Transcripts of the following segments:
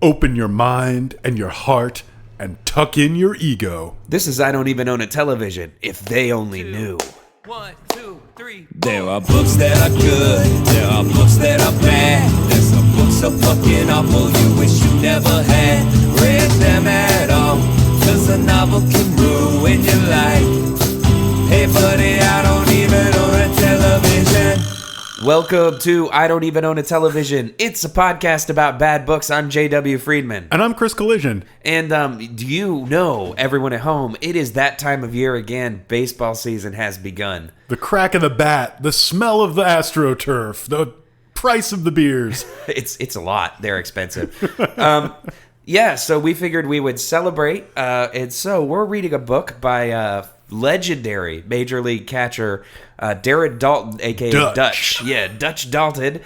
Open your mind and your heart and tuck in your ego. This is I Don't Even Own a Television, if they only knew. 1, 2, 3. There are books that are good, there are books that are bad. There's some books so fucking awful you wish you never had read them at all. Cause a novel can ruin your life. Hey buddy, I don't even own a television. Welcome to I Don't Even Own a Television. It's a podcast about bad books. I'm J.W. Friedman. And I'm Chris Collision. And do you know, everyone at home, it is that time of year again. Baseball season has begun. The crack of the bat, the smell of the AstroTurf, the price of the beers. It's a lot. They're expensive. Yeah, so we figured we would celebrate. And so we're reading a book by legendary Major League catcher Darren Daulton, a.k.a. Dutch. Yeah, Dutch Daulton.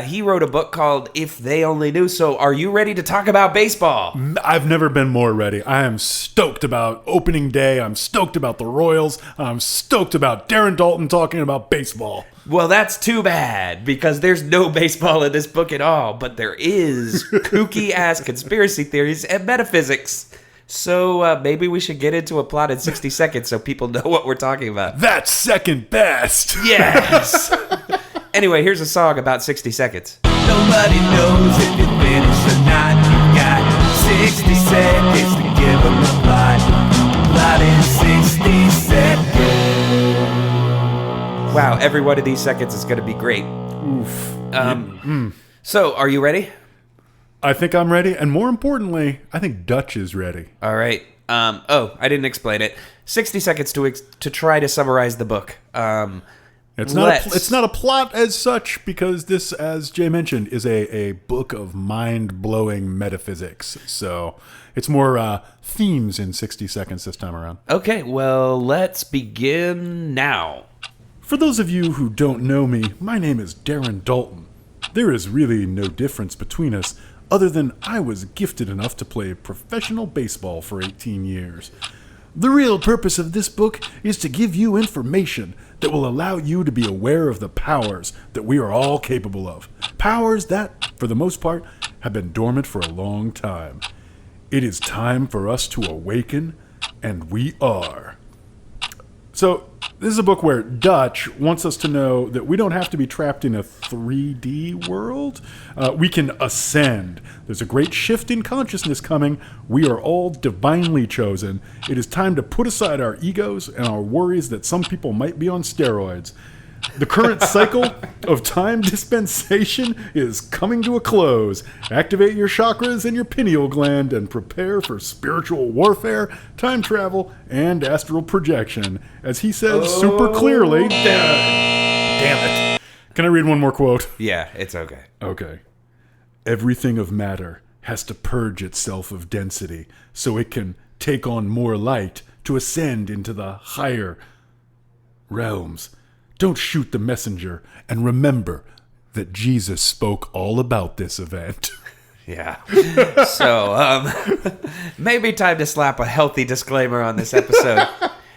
He wrote a book called If They Only Knew. So are you ready to talk about baseball? I've never been more ready. I am stoked about opening day. I'm stoked about the Royals. I'm stoked about Darren Daulton talking about baseball. Well, that's too bad, because there's no baseball in this book at all, but there is kooky-ass conspiracy theories and metaphysics. So maybe we should get into a plot in 60 seconds so people know what we're talking about. That's second best. Yes! Anyway, here's a song about 60 seconds. Nobody knows if you finish or not. You got 60 seconds to give them a plot. Plot in 60 seconds. Wow, every one of these seconds is going to be great. Oof. So, are you ready? I think I'm ready, and more importantly, I think Dutch is ready. All right. I didn't explain it. 60 seconds to try to summarize the book. It's not a plot as such, because this, as Jay mentioned, is a book of mind-blowing metaphysics. So it's more themes in 60 seconds this time around. Okay, well, let's begin now. For those of you who don't know me, my name is Darren Daulton. There is really no difference between us, other than I was gifted enough to play professional baseball for 18 years. The real purpose of this book is to give you information that will allow you to be aware of the powers that we are all capable of. Powers that, for the most part, have been dormant for a long time. It is time for us to awaken, and we are. So, this is a book where Dutch wants us to know that we don't have to be trapped in a 3D world. We can ascend. There's a great shift in consciousness coming. We are all divinely chosen. It is time to put aside our egos and our worries that some people might be on steroids. The current cycle of time dispensation is coming to a close. Activate your chakras and your pineal gland and prepare for spiritual warfare, time travel, and astral projection. As he says super clearly... Damn it. Can I read one more quote? Yeah, it's okay. Okay. Everything of matter has to purge itself of density so it can take on more light to ascend into the higher realms. Don't shoot the messenger, and remember that Jesus spoke all about this event. Yeah. So, maybe time to slap a healthy disclaimer on this episode.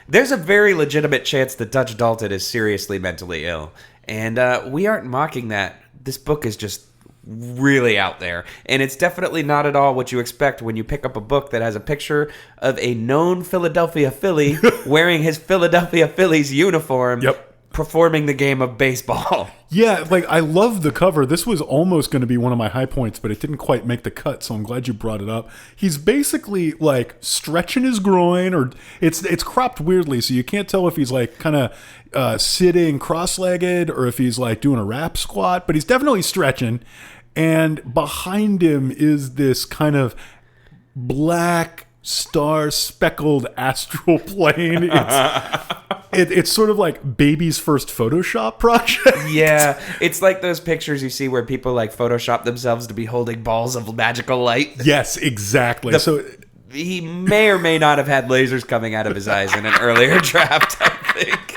There's a very legitimate chance that Dutch Daulton is seriously mentally ill. And we aren't mocking that. This book is just really out there. And it's definitely not at all what you expect when you pick up a book that has a picture of a known Philadelphia Philly wearing his Philadelphia Phillies uniform. Yep. Performing the game of baseball. Yeah, I love the cover. This was almost going to be one of my high points, but it didn't quite make the cut, so I'm glad you brought it up. He's basically, stretching his groin, or it's cropped weirdly, so you can't tell if he's, kind of sitting cross-legged or if he's, doing a rap squat, but he's definitely stretching, and behind him is this kind of black star-speckled astral plane. It's sort of like baby's first Photoshop project. Yeah, it's like those pictures you see where people Photoshop themselves to be holding balls of magical light. Yes, exactly. So he may or may not have had lasers coming out of his eyes in an earlier draft, I think.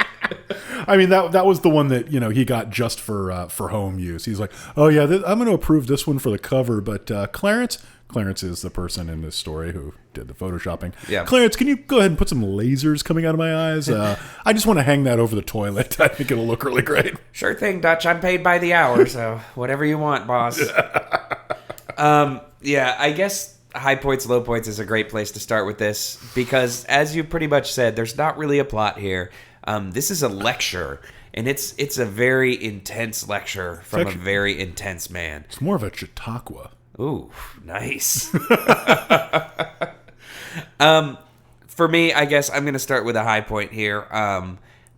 I mean, that was the one that, he got just for home use. He's like, oh yeah, I'm going to approve this one for the cover, but Clarence is the person in this story who did the photoshopping. Yeah. Clarence, can you go ahead and put some lasers coming out of my eyes? I just want to hang that over the toilet. I think it'll look really great. Sure thing, Dutch. I'm paid by the hour, so whatever you want, boss. Yeah, I guess high points, low points is a great place to start with this because, as you pretty much said, there's not really a plot here. This is a lecture, and it's a very intense lecture from a very intense man. It's more of a Chautauqua. Ooh, nice. For me, I guess I'm going to start with a high point here.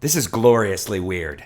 This is gloriously weird.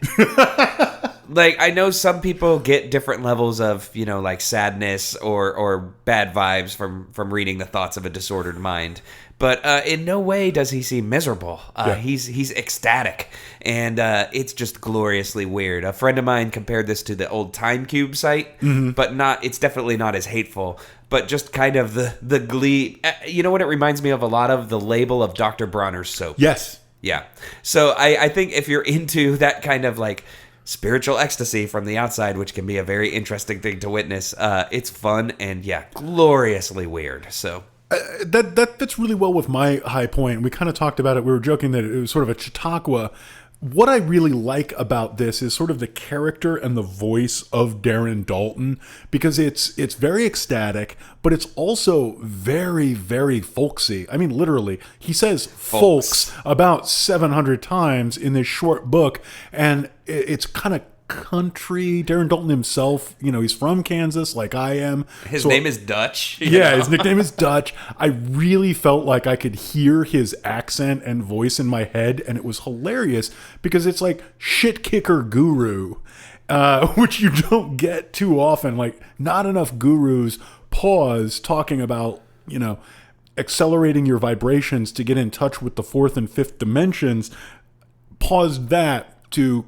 Like, I know some people get different levels of, like sadness or bad vibes from reading the thoughts of a disordered mind. But in no way does he seem miserable. He's ecstatic, and it's just gloriously weird. A friend of mine compared this to the old Time Cube site, but it's definitely not as hateful. But just kind of the glee. You know what it reminds me of a lot of? The label of Dr. Bronner's soap. Yes. Yeah. So I think if you're into that kind of like spiritual ecstasy from the outside, which can be a very interesting thing to witness, it's fun and gloriously weird. So that fits really well with my high point. We kind of talked about it. We were joking that it was sort of a Chautauqua. What I really like about this is sort of the character and the voice of Darren Daulton, because it's very ecstatic, but it's also very, very folksy. I mean, literally, he says folks about 700 times in this short book, and it's kind of country. Darren Daulton himself, he's from Kansas like I am. His name is Dutch. His nickname is Dutch. I really felt like I could hear his accent and voice in my head, and it was hilarious because it's like shit kicker guru, which you don't get too often. Like, not enough gurus pause talking about, accelerating your vibrations to get in touch with the fourth and fifth dimensions. Pause that to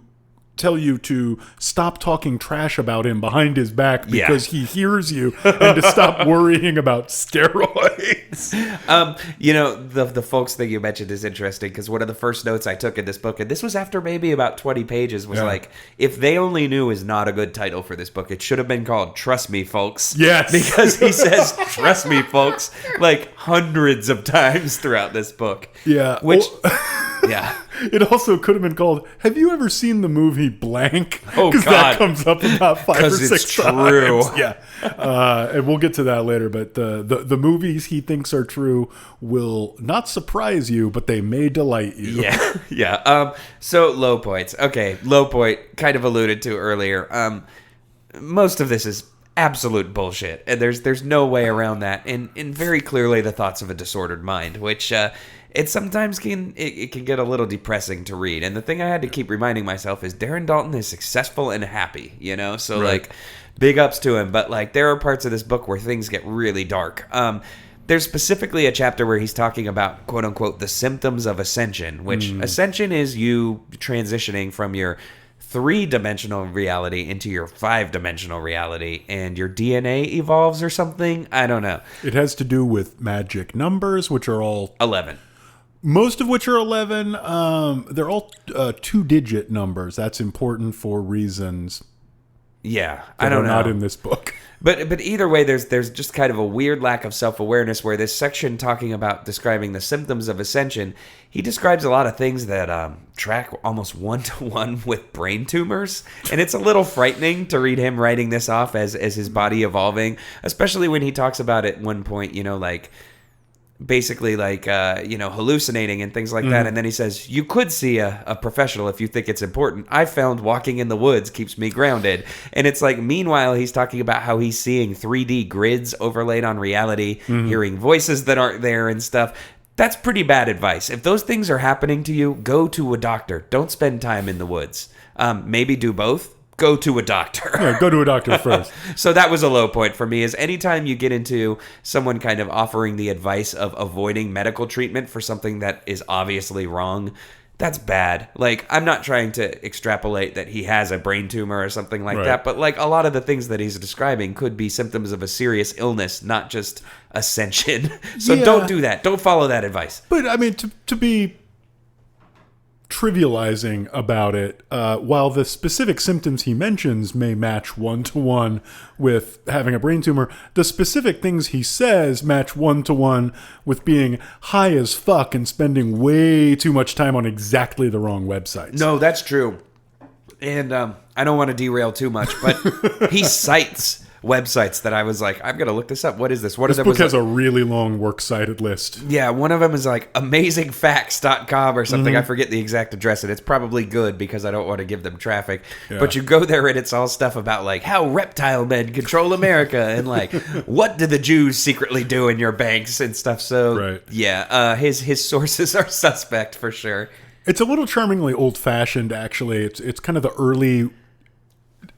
tell you to stop talking trash about him behind his back because he hears you, and to stop worrying about steroids. The folks thing you mentioned is interesting because one of the first notes I took in this book, and this was after maybe about 20 pages, was like, if They Only Knew is not a good title for this book. It should have been called Trust Me, Folks. Yes. Because he says, trust me, folks, like hundreds of times throughout this book. Yeah. Which... Yeah. It also could have been called, have you ever seen the movie Blank? Oh, God. Because that comes up about 5 or 6 times. True. Yeah. And we'll get to that later. But the movies he thinks are true will not surprise you, but they may delight you. Yeah. Yeah. So low points. Okay. Low point, kind of alluded to earlier. Most of this is absolute bullshit. And there's no way around that. And very clearly the thoughts of a disordered mind, which... it sometimes can get a little depressing to read. And the thing I had to keep reminding myself is Darren Daulton is successful and happy, So, like, big ups to him. But, like, there are parts of this book where things get really dark. There's specifically a chapter where he's talking about, quote-unquote, the symptoms of ascension, which ascension is you transitioning from your 3-dimensional reality into your 5-dimensional reality, and your DNA evolves or something. I don't know. It has to do with magic numbers, which are all... 11. Most of which are 11. They're all 2-digit numbers. That's important for reasons. Yeah, I don't know. Not in this book. But either way, there's just kind of a weird lack of self-awareness where this section talking about describing the symptoms of ascension, he describes a lot of things that track almost one-to-one with brain tumors. And it's a little frightening to read him writing this off as his body evolving, especially when he talks about at one point, like... basically like, hallucinating and things like that. And then he says, you could see a professional if you think it's important. I found walking in the woods keeps me grounded. And it's like, meanwhile, he's talking about how he's seeing 3D grids overlaid on reality, hearing voices that aren't there and stuff. That's pretty bad advice. If those things are happening to you, go to a doctor. Don't spend time in the woods. Maybe do both. Go to a doctor. Yeah, go to a doctor first. So that was a low point for me, is anytime you get into someone kind of offering the advice of avoiding medical treatment for something that is obviously wrong, that's bad. Like, I'm not trying to extrapolate that he has a brain tumor or something like that, but like a lot of the things that he's describing could be symptoms of a serious illness, not just ascension. So don't do that. Don't follow that advice. But I mean, to be trivializing about it, while the specific symptoms he mentions may match one-to-one with having a brain tumor, the specific things he says match one-to-one with being high as fuck and spending way too much time on exactly the wrong websites. No, that's true. And I don't want to derail too much, but he cites websites that I was like, I'm going to look this up. What is this? One This of them book was has like, a really long works cited list. yeah, one of them is like amazingfacts.com or something. I forget the exact address, and it's probably good because I don't want to give them traffic. Yeah. But you go there and it's all stuff about like how reptile men control America and like what do the Jews secretly do in your banks and stuff. So Right. yeah, his sources are suspect for sure. It's a little charmingly old-fashioned, actually. It's kind of the early...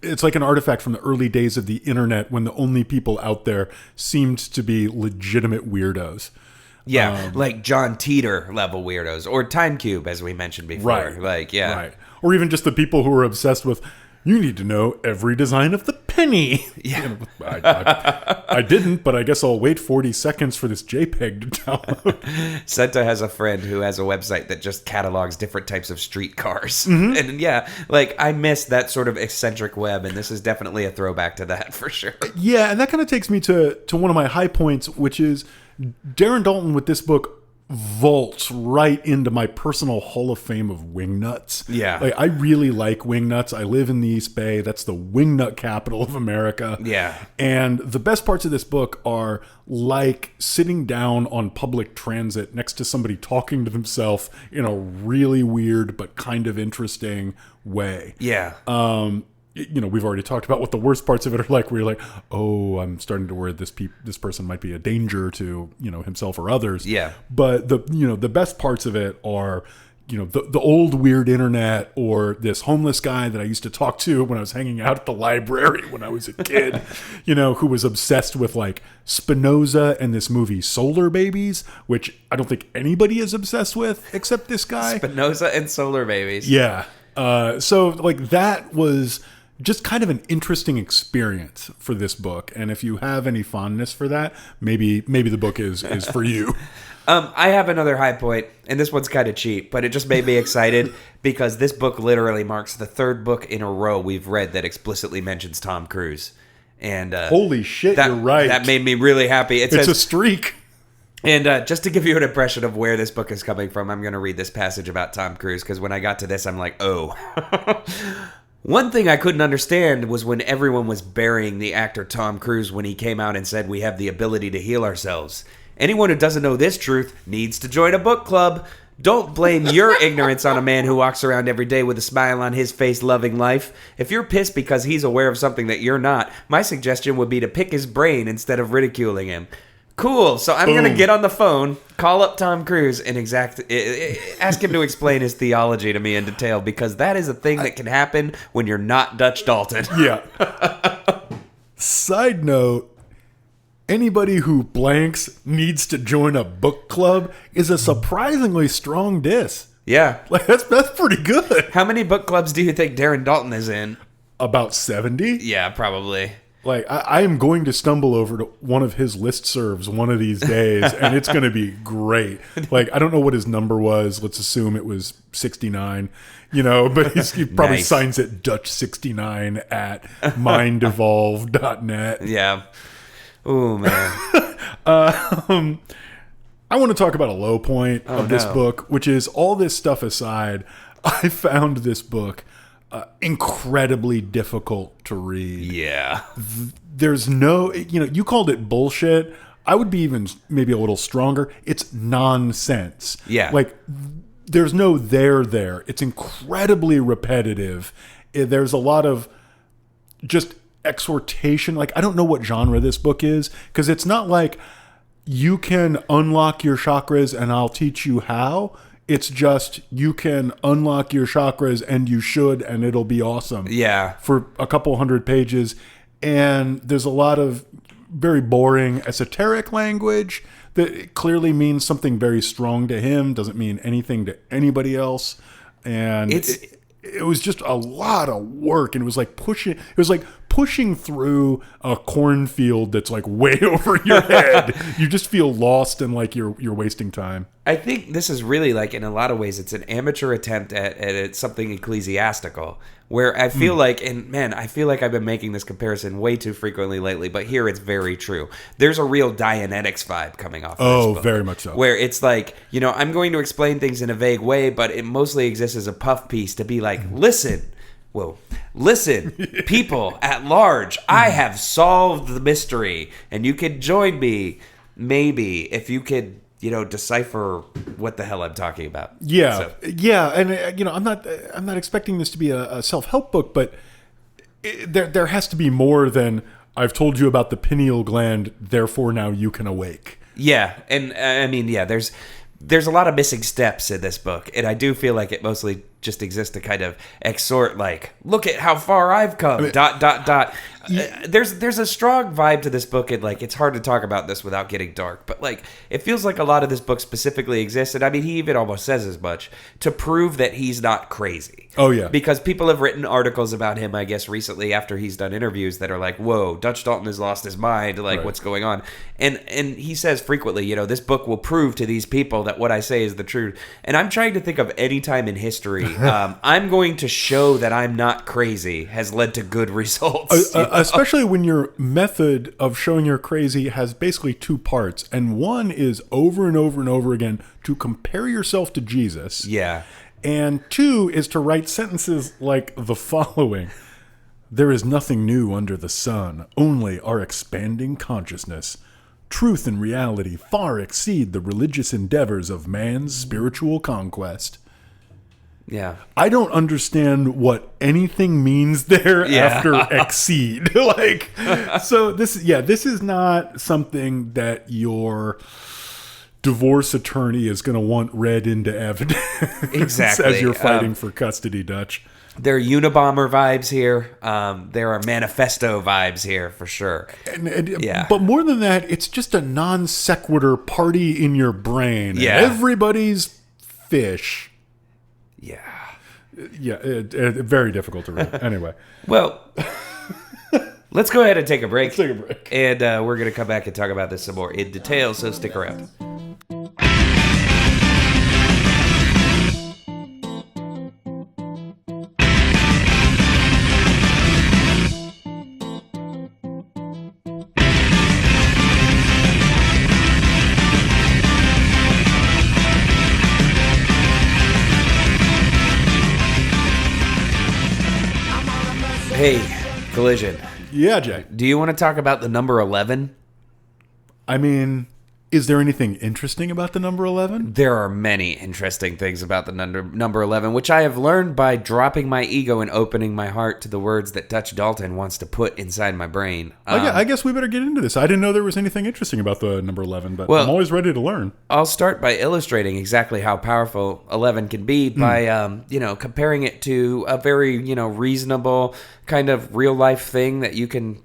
It's like an artifact from the early days of the internet when the only people out there seemed to be legitimate weirdos. Yeah, like John Teeter level weirdos or Time Cube, as we mentioned before. Right. Like, yeah. Right. Or even just the people who are obsessed with, you need to know every design of the penny. Yeah. You know, I didn't, but I guess I'll wait 40 seconds for this JPEG to download. Senta has a friend who has a website that just catalogs different types of streetcars. And yeah, like I miss that sort of eccentric web, and this is definitely a throwback to that for sure. Yeah, and that kind of takes me to one of my high points, which is Darren Daulton with this book vaults right into my personal Hall of Fame of wingnuts. Yeah. Like, I really like wingnuts. I live in the East Bay. That's the wingnut capital of America. Yeah. And the best parts of this book are like sitting down on public transit next to somebody talking to themselves in a really weird but kind of interesting way. Yeah. You know, we've already talked about what the worst parts of it are like, where you're like, oh, I'm starting to worry this person might be a danger to, you know, himself or others. Yeah. But the best parts of it are, you know, the old weird internet, or this homeless guy that I used to talk to when I was hanging out at the library when I was a kid, you know, who was obsessed with like Spinoza and this movie Solar Babies, which I don't think anybody is obsessed with except this guy. Spinoza and Solar Babies. Yeah. So like that was just kind of an interesting experience for this book. And if you have any fondness for that, maybe the book is for you. I have another high point, and this one's kind of cheap, but it just made me excited because this book literally marks the third book in a row we've read that explicitly mentions Tom Cruise. And Holy shit, you're right. That made me really happy. It It's says, a streak. And just to give you an impression of where this book is coming from, I'm going to read this passage about Tom Cruise, because when I got to this, I'm like, oh. One thing I couldn't understand was when everyone was burying the actor Tom Cruise when he came out and said we have the ability to heal ourselves. Anyone who doesn't know this truth needs to join a book club. Don't blame your ignorance on a man who walks around every day with a smile on his face loving life. If you're pissed because he's aware of something that you're not, my suggestion would be to pick his brain instead of ridiculing him. Cool. So I'm going to get on the phone, call up Tom Cruise, and ask him to explain his theology to me in detail, because that is a thing that can happen when you're not Dutch Daulton. Yeah. Side note, anybody who blanks needs to join a book club is a surprisingly strong diss. Yeah. Like that's pretty good. How many book clubs do you think Darren Daulton is in? About 70? Yeah, probably. Like, I am going to stumble over to one of his listservs one of these days, and it's going to be great. Like, I don't know what his number was. Let's assume it was 69, you know, but he probably Nice. signs it Dutch69 at mindevolve.net. Yeah. Ooh, man. I want to talk about a low point of this no. book, which is, all this stuff aside, I found this book incredibly difficult to read. Yeah. There's no, you know, you called it bullshit. I would be even maybe a little stronger. It's nonsense. Yeah. Like, there's no there. It's incredibly repetitive. There's a lot of just exhortation. Like, I don't know what genre this book is, because it's not like you can unlock your chakras and I'll teach you how. It's just, you can unlock your chakras and you should, and it'll be awesome. Yeah. For a couple hundred pages. And there's a lot of very boring esoteric language that clearly means something very strong to him, doesn't mean anything to anybody else. And it was just a lot of work, and it was like pushing through a cornfield that's like way over your head. You just feel lost and like you're wasting time. I think this is really, like, in a lot of ways, it's an amateur attempt at something ecclesiastical, where I feel like, and man, I feel like I've been making this comparison way too frequently lately, but here it's very true. There's a real Dianetics vibe coming off of this book, very much so. Where it's like, you know, I'm going to explain things in a vague way, but it mostly exists as a puff piece to be like, listen, Whoa. Listen, people at large, I have solved the mystery, and you can join me, maybe, if you could, decipher what the hell I'm talking about. Yeah, yeah, and I'm not expecting this to be a self-help book, but there has to be more than I've told you about the pineal gland, therefore now you can awake. Yeah, and I mean, yeah, there's a lot of missing steps in this book, and I do feel like it mostly just exists to kind of exhort, like, look at how far I've come, ... There's a strong vibe to this book, and, like, it's hard to talk about this without getting dark, but, like, it feels like a lot of this book specifically exists, and I mean, he even almost says as much, to prove that he's not crazy. Oh, yeah. Because people have written articles about him, I guess, recently after he's done interviews that are like, whoa, Dutch Daulton has lost his mind, like, right. What's going on? And he says frequently, this book will prove to these people that what I say is the truth. And I'm trying to think of any time in history, I'm going to show that I'm not crazy has led to good results. Especially when your method of showing you're crazy has basically two parts. And one is over and over and over again to compare yourself to Jesus. Yeah. And two is to write sentences like the following. There is nothing new under the sun, only our expanding consciousness. Truth and reality far exceed the religious endeavors of man's spiritual conquest. Yeah. I don't understand what anything means there after exceed. So this is not something that your divorce attorney is going to want read into evidence exactly as you're fighting for custody, Dutch. There are Unabomber vibes here. There are manifesto vibes here for sure. But more than that, it's just a non sequitur party in your brain. Yeah. Everybody's fish. Yeah. Yeah, very difficult to read. Anyway. Well, let's go ahead and take a break. Let's take a break. And we're going to come back and talk about this some more in detail, so stick around. Hey, Collision. Yeah, Jay. Do you want to talk about the number 11? I mean, is there anything interesting about the number 11? There are many interesting things about the number 11, which I have learned by dropping my ego and opening my heart to the words that Dutch Daulton wants to put inside my brain. I guess we better get into this. I didn't know there was anything interesting about the number 11, but I'm always ready to learn. I'll start by illustrating exactly how powerful 11 can be by, comparing it to a very, reasonable kind of real life thing that you can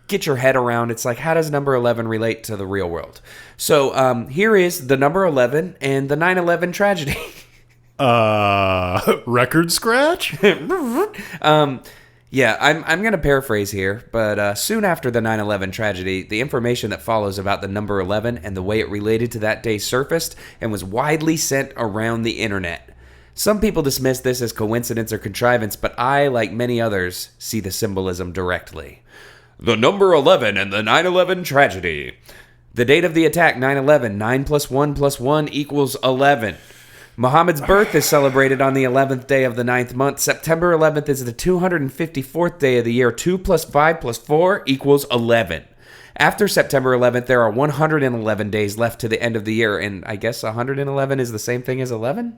get your head around. It's like, how does number 11 relate to the real world? So here is the number 11 and the 9/11 tragedy. Record scratch? Yeah, I'm going to paraphrase here, but soon after the 9/11 tragedy, the information that follows about the number 11 and the way it related to that day surfaced and was widely sent around the internet. Some people dismiss this as coincidence or contrivance, but I, like many others, see the symbolism directly. The number 11 and the 9/11 tragedy. The date of the attack, 9/11, 9 plus 1 plus 1 equals 11. Muhammad's birth is celebrated on the 11th day of the 9th month. September 11th is the 254th day of the year. 2 plus 5 plus 4 equals 11. After September 11th, there are 111 days left to the end of the year, and I guess 111 is the same thing as 11?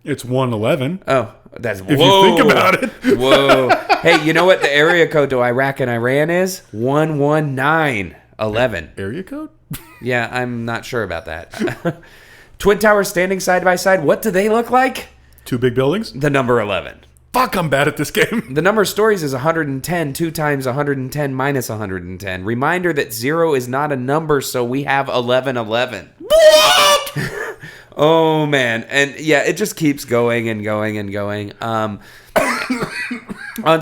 It's 111. Oh, that's... If you think about it. Whoa. Hey, you know what the area code to Iraq and Iran is? 11911. Area code? Yeah, I'm not sure about that. Twin towers standing side by side. What do they look like? Two big buildings? The number 11. Fuck, I'm bad at this game. The number of stories is 110. 2 times 110 minus 110. Reminder that 0 is not a number, so we have 1111. What? Oh, man. And yeah, it just keeps going and going and going. On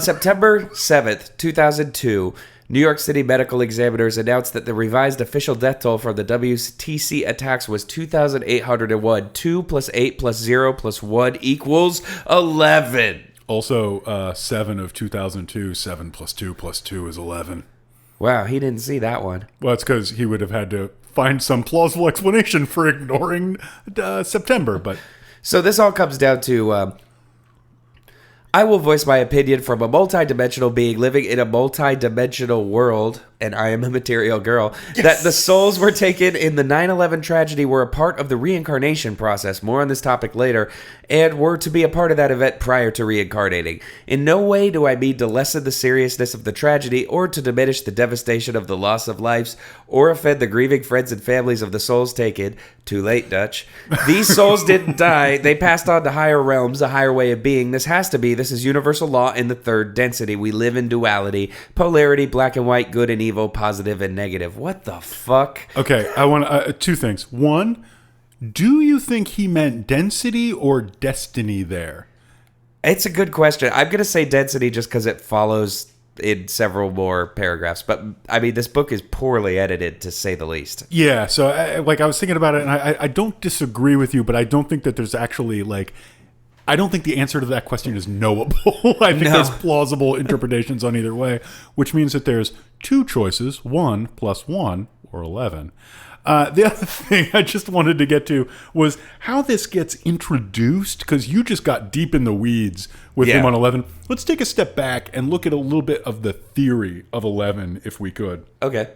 September 7th, 2002, New York City medical examiners announced that the revised official death toll for the WTC attacks was 2,801. 2 plus 8 plus 0 plus 1 equals 11. Also, 7 of 2002, 7 plus 2 plus 2 is 11. Wow, he didn't see that one. Well, it's because he would have had to find some plausible explanation for ignoring September, but... So this all comes down to... I will voice my opinion from a multidimensional being living in a multidimensional world, and I am a material girl, that the souls were taken in the 9/11 tragedy were a part of the reincarnation process, more on this topic later, and were to be a part of that event prior to reincarnating. In no way do I mean to lessen the seriousness of the tragedy or to diminish the devastation of the loss of lives or offend the grieving friends and families of the souls taken. Too late, Dutch. These souls didn't die. They passed on to higher realms, a higher way of being. This is universal law in the third density. We live in duality, polarity, black and white, good and evil, positive and negative. What the fuck? Okay, I want two things. One, do you think he meant density or destiny there? It's a good question. I'm going to say density just because it follows in several more paragraphs. But, I mean, this book is poorly edited, to say the least. Yeah, so, I was thinking about it, and I don't disagree with you, but I don't think that there's actually, I don't think the answer to that question is knowable. I think there's plausible interpretations on either way, which means that there's two choices, 1 + 1, or 11. The other thing I just wanted to get to was how this gets introduced, because you just got deep in the weeds with him on 11. Let's take a step back and look at a little bit of the theory of 11, if we could. Okay.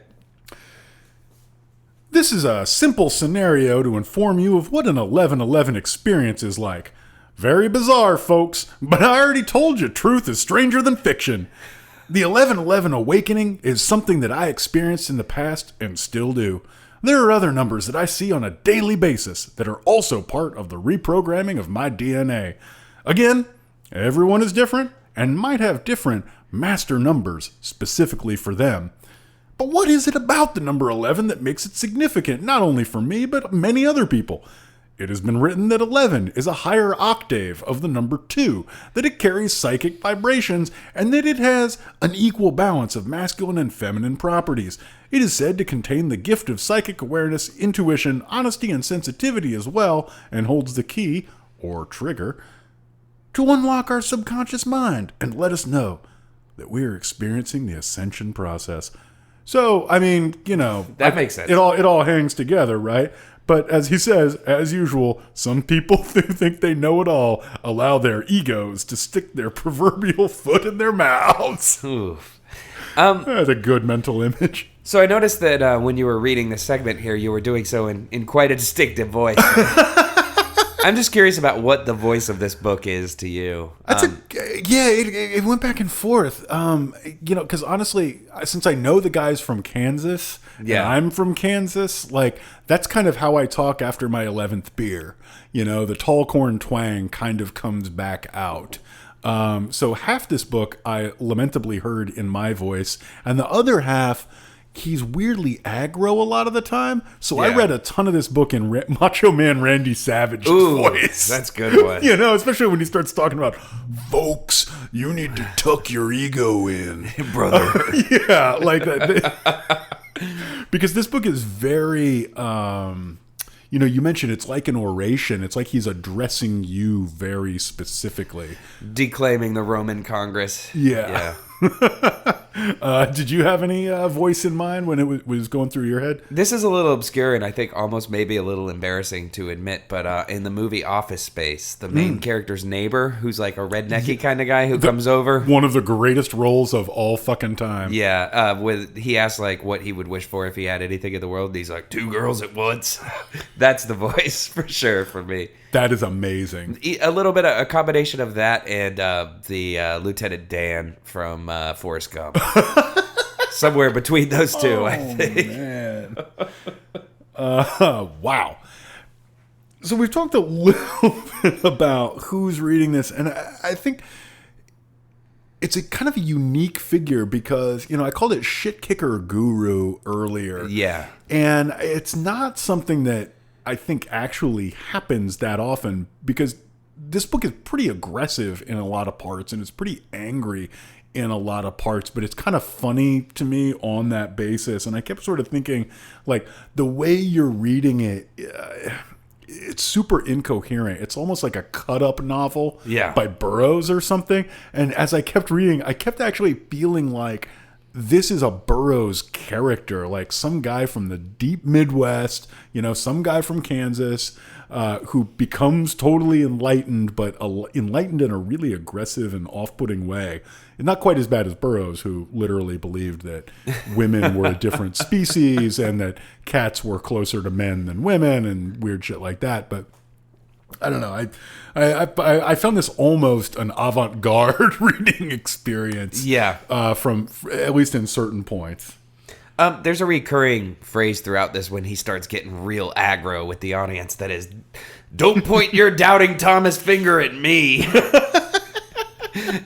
This is a simple scenario to inform you of what an 11/11 experience is like. Very bizarre, folks, but I already told you truth is stranger than fiction. The 11/11 awakening is something that I experienced in the past and still do. There are other numbers that I see on a daily basis that are also part of the reprogramming of my DNA. Again, everyone is different and might have different master numbers specifically for them. But what is it about the number 11 that makes it significant, not only for me, but many other people? It has been written that 11 is a higher octave of the number 2, that it carries psychic vibrations, and that it has an equal balance of masculine and feminine properties. It is said to contain the gift of psychic awareness, intuition, honesty, and sensitivity as well, and holds the key, or trigger, to unlock our subconscious mind and let us know that we are experiencing the ascension process. So, I mean, That makes sense. It all hangs together, right? But as he says, as usual, some people who think they know it all allow their egos to stick their proverbial foot in their mouths. Oof. That's a good mental image. So I noticed that when you were reading this segment here, you were doing so in quite a distinctive voice. I'm just curious about what the voice of this book is to you. It went back and forth. Because honestly, since I know the guy's from Kansas, and I'm from Kansas, that's kind of how I talk after my 11th beer. The tall corn twang kind of comes back out. So half this book I lamentably heard in my voice, and the other half, he's weirdly aggro a lot of the time. So I read a ton of this book in Macho Man Randy Savage's voice. That's a good one. Especially when he starts talking about, folks, you need to tuck your ego in. Brother. Yeah, like that. Because this book is very, you mentioned it's like an oration. It's like he's addressing you very specifically. Declaiming the Roman Congress. Yeah. Did you have any voice in mind when it was going through your head? This is a little obscure and I think almost maybe a little embarrassing to admit, but in the movie Office Space, the main character's neighbor, who's like a rednecky kind of guy who comes over. One of the greatest roles of all fucking time. Yeah, he asks what he would wish for if he had anything in the world, and he's like, 2 girls at once. That's the voice for sure for me. That is amazing. A little bit of a combination of that and the Lieutenant Dan from Forrest Gump. Somewhere between those two, I think. Man. Wow. So we've talked a little bit about who's reading this, and I think it's a kind of a unique figure because, I called it shit kicker guru earlier. Yeah. And it's not something that I think actually happens that often because this book is pretty aggressive in a lot of parts and it's pretty angry in a lot of parts, but it's kind of funny to me on that basis. And I kept sort of thinking, the way you're reading it, it's super incoherent. It's almost like a cut-up novel by Burroughs or something. And as I kept reading, I kept actually feeling like this is a Burroughs character, like some guy from the deep Midwest, some guy from Kansas, who becomes totally enlightened, but enlightened in a really aggressive and off-putting way. Not quite as bad as Burroughs, who literally believed that women were a different species and that cats were closer to men than women and weird shit like that. But I don't know. I found this almost an avant-garde reading experience. Yeah. From at least in certain points. There's a recurring phrase throughout this when he starts getting real aggro with the audience that is, "Don't point your doubting Thomas finger at me."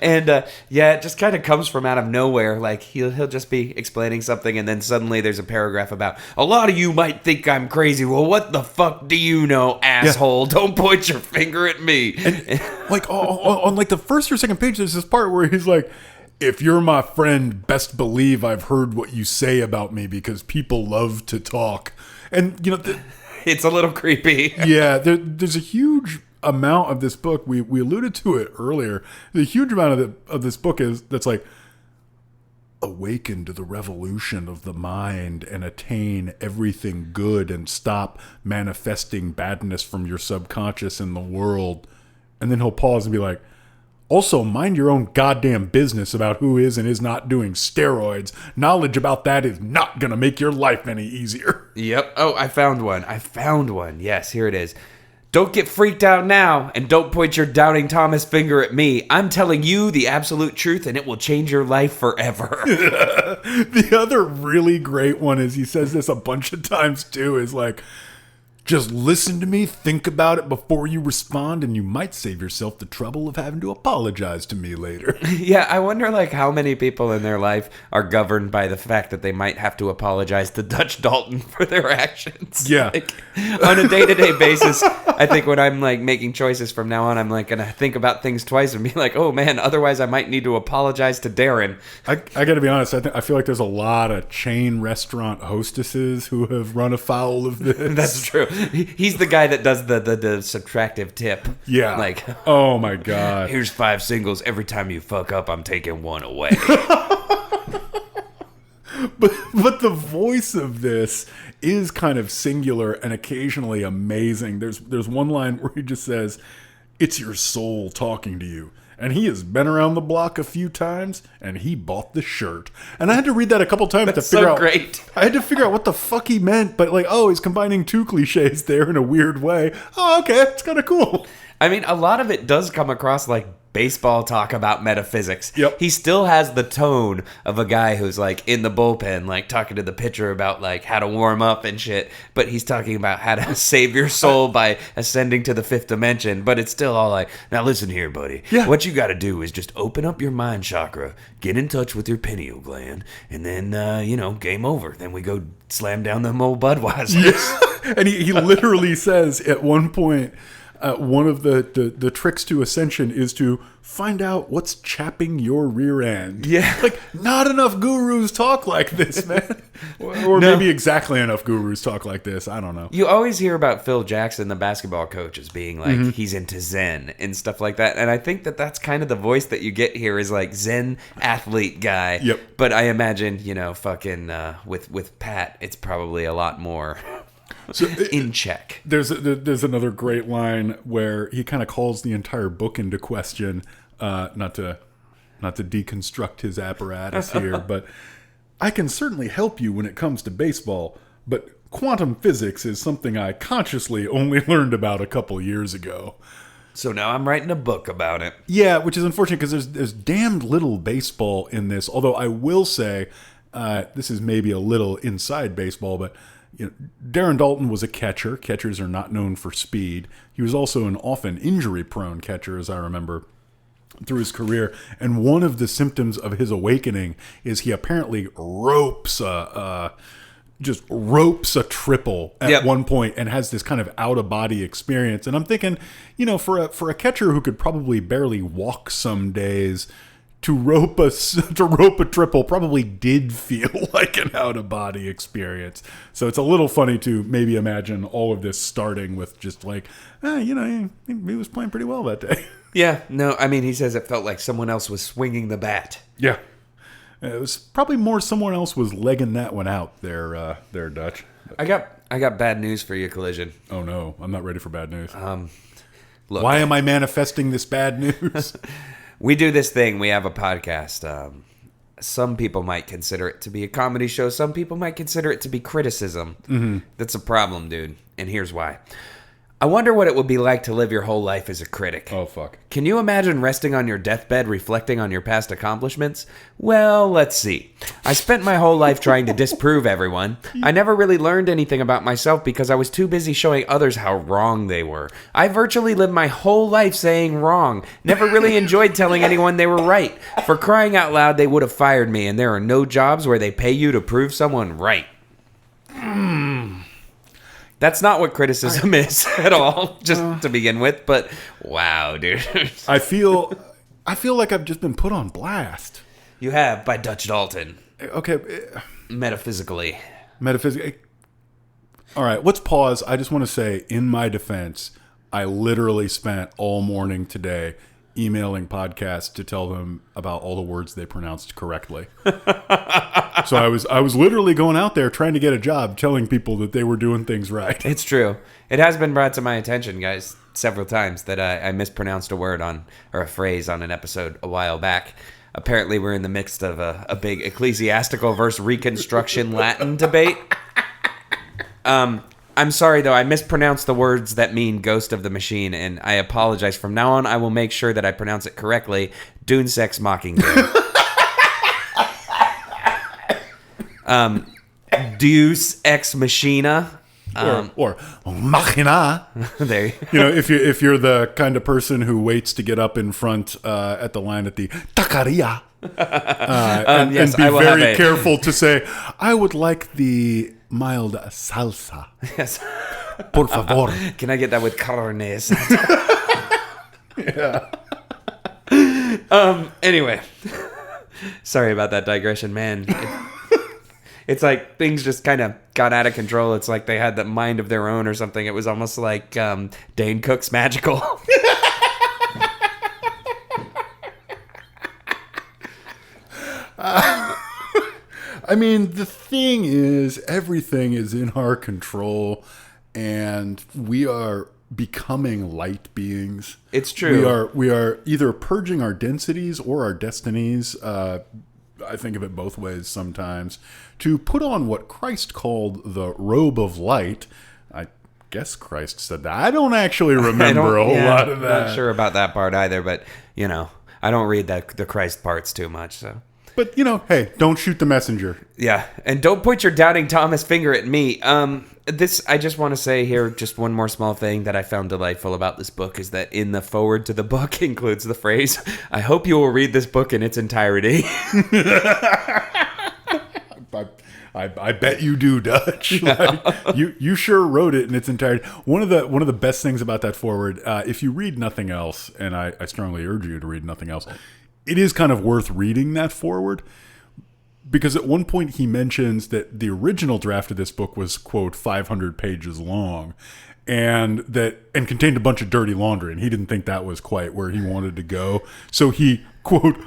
And it just kind of comes from out of nowhere. Like he'll just be explaining something, and then suddenly there's a paragraph about, "A lot of you might think I'm crazy. Well, what the fuck do you know, asshole? Yeah. Don't point your finger at me." And like on like the first or second page, there's this part where he's like, "If you're my friend, best believe I've heard what you say about me because people love to talk." And it's a little creepy. Yeah, there's a huge amount of this book. We alluded to it earlier. The huge amount of this book that's like, awaken to the revolution of the mind and attain everything good and stop manifesting badness from your subconscious in the world. And then he'll pause and be like, also mind your own goddamn business about who is and is not doing steroids. Knowledge about that is not going to make your life any easier. Yep. Oh, I found one. Yes, here it is. "Don't get freaked out now, and don't point your doubting Thomas finger at me. I'm telling you the absolute truth, and it will change your life forever." The other really great one is, he says this a bunch of times too, is like, "Just listen to me, think about it before you respond, and you might save yourself the trouble of having to apologize to me later." Yeah, I wonder like how many people in their life are governed by the fact that they might have to apologize to Dutch Daulton for their actions. Yeah. Like, on a day-to-day basis, I think when I'm like making choices from now on, I'm like gonna think about things twice and be like, "Oh man, otherwise I might need to apologize to Darren." I gotta be honest, I feel like there's a lot of chain restaurant hostesses who have run afoul of this. That's true. He's the guy that does the subtractive tip. Yeah. Like, oh my God. "Here's 5 singles. Every time you fuck up, I'm taking one away." But the voice of this is kind of singular and occasionally amazing. There's one line where he just says, "It's your soul talking to you. And he has been around the block a few times, and he bought the shirt." And I had to read that a couple times to figure out. Great. I had to figure out what the fuck he meant, but like, oh, he's combining two cliches there in a weird way. Oh, okay, it's kind of cool. I mean, a lot of it does come across like baseball talk about metaphysics. Yep. He still has the tone of a guy who's like in the bullpen, like talking to the pitcher about like how to warm up and shit. But he's talking about how to save your soul by ascending to the 5th dimension. But it's still all like, "Now listen here, buddy. Yeah. What you got to do is just open up your mind chakra, get in touch with your pineal gland, and then, game over. Then we go slam down them old Budweisers." And he literally says at one point, one of the tricks to ascension is to find out what's chapping your rear end. Yeah. Like, not enough gurus talk like this, man. Or No. maybe exactly enough gurus talk like this. I don't know. You always hear about Phil Jackson, the basketball coach, as being like, he's into Zen and stuff like that. And I think that that's kind of the voice that you get here is like Zen athlete guy. Yep. But I imagine, with Pat, it's probably a lot more in check. There's another great line where he kind of calls the entire book into question, not to deconstruct his apparatus here, but I can certainly help you when it comes to baseball, but quantum physics is something I consciously only learned about a couple years ago. So now I'm writing a book about it. Yeah, which is unfortunate because there's damned little baseball in this, although I will say, this is maybe a little inside baseball, but Darren Daulton was a catcher. Catchers are not known for speed. He was also an often injury-prone catcher, as I remember, through his career. And one of the symptoms of his awakening is he apparently ropes a triple at one point and has this kind of out-of-body experience. And I'm thinking, for a catcher who could probably barely walk some days, to rope a triple probably did feel like an out-of-body experience. So it's a little funny to maybe imagine all of this starting with just like, he was playing pretty well that day. Yeah, no, I mean, he says it felt like someone else was swinging the bat. Yeah. It was probably more someone else was legging that one out there, Dutch. I got bad news for you, Collision. Oh no, I'm not ready for bad news. Look, Why am I manifesting this bad news? we do this thing. We have a podcast. Some people might consider it to be a comedy show. Some people might consider it to be criticism. Mm-hmm. That's a problem, dude. And here's why. I wonder what it would be like to live your whole life as a critic. Oh, fuck. Can you imagine resting on your deathbed reflecting on your past accomplishments? Well, let's see. I spent my whole life trying to disprove everyone. I never really learned anything about myself because I was too busy showing others how wrong they were. I virtually lived my whole life saying wrong. Never really enjoyed telling anyone they were right. For crying out loud, they would have fired me, and there are no jobs where they pay you to prove someone right. That's not what criticism is at all, just to begin with. But wow, dude. I feel like I've just been put on blast. You have, by Dutch Daulton. Okay. Metaphysically. All right, let's pause. I just want to say, in my defense, I literally spent all morning today emailing podcasts to tell them about all the words they pronounced correctly. So I was literally going out there trying to get a job, telling people that they were doing things right. It's true. It has been brought to my attention, guys, several times that I mispronounced a word or a phrase on an episode a while back. Apparently, we're in the midst of a big ecclesiastical versus Reconstruction Latin debate. I'm sorry, though. I mispronounced the words that mean Ghost of the Machine, and I apologize. From now on, I will make sure that I pronounce it correctly. Dune Sex Mockingbird. Deus Ex Machina. Or machina. There. You know, if you're the kind of person who waits to get up in front at the line at the taqueria, and yes, be I will very have careful to say, I would like the mild salsa. Yes. Por favor. Can I get that with carne asada? Yeah. Anyway. Sorry about that digression, man. It's like things just kind of got out of control. It's like they had the mind of their own or something. It was almost like Dane Cook's Magical. I mean, the thing is, everything is in our control, and we are becoming light beings. It's true. We are either purging our densities or our destinies. I think of it both ways sometimes. To put on what Christ called the robe of light. I guess Christ said that. I don't actually remember a whole lot of that. Not sure about that part either, but you know, I don't read the Christ parts too much, so. But, you know, hey, don't shoot the messenger. Yeah, and don't point your doubting Thomas finger at me. I just want to say here, just one more small thing that I found delightful about this book is that in the foreword to the book includes the phrase, I hope you will read this book in its entirety. I bet you do, Dutch. Like, you sure wrote it in its entirety. One of the best things about that foreword, if you read nothing else, and I strongly urge you to read nothing else, it is kind of worth reading that foreword, because at one point he mentions that the original draft of this book was, quote, 500 pages long, and contained a bunch of dirty laundry, and he didn't think that was quite where he wanted to go. So he, quote,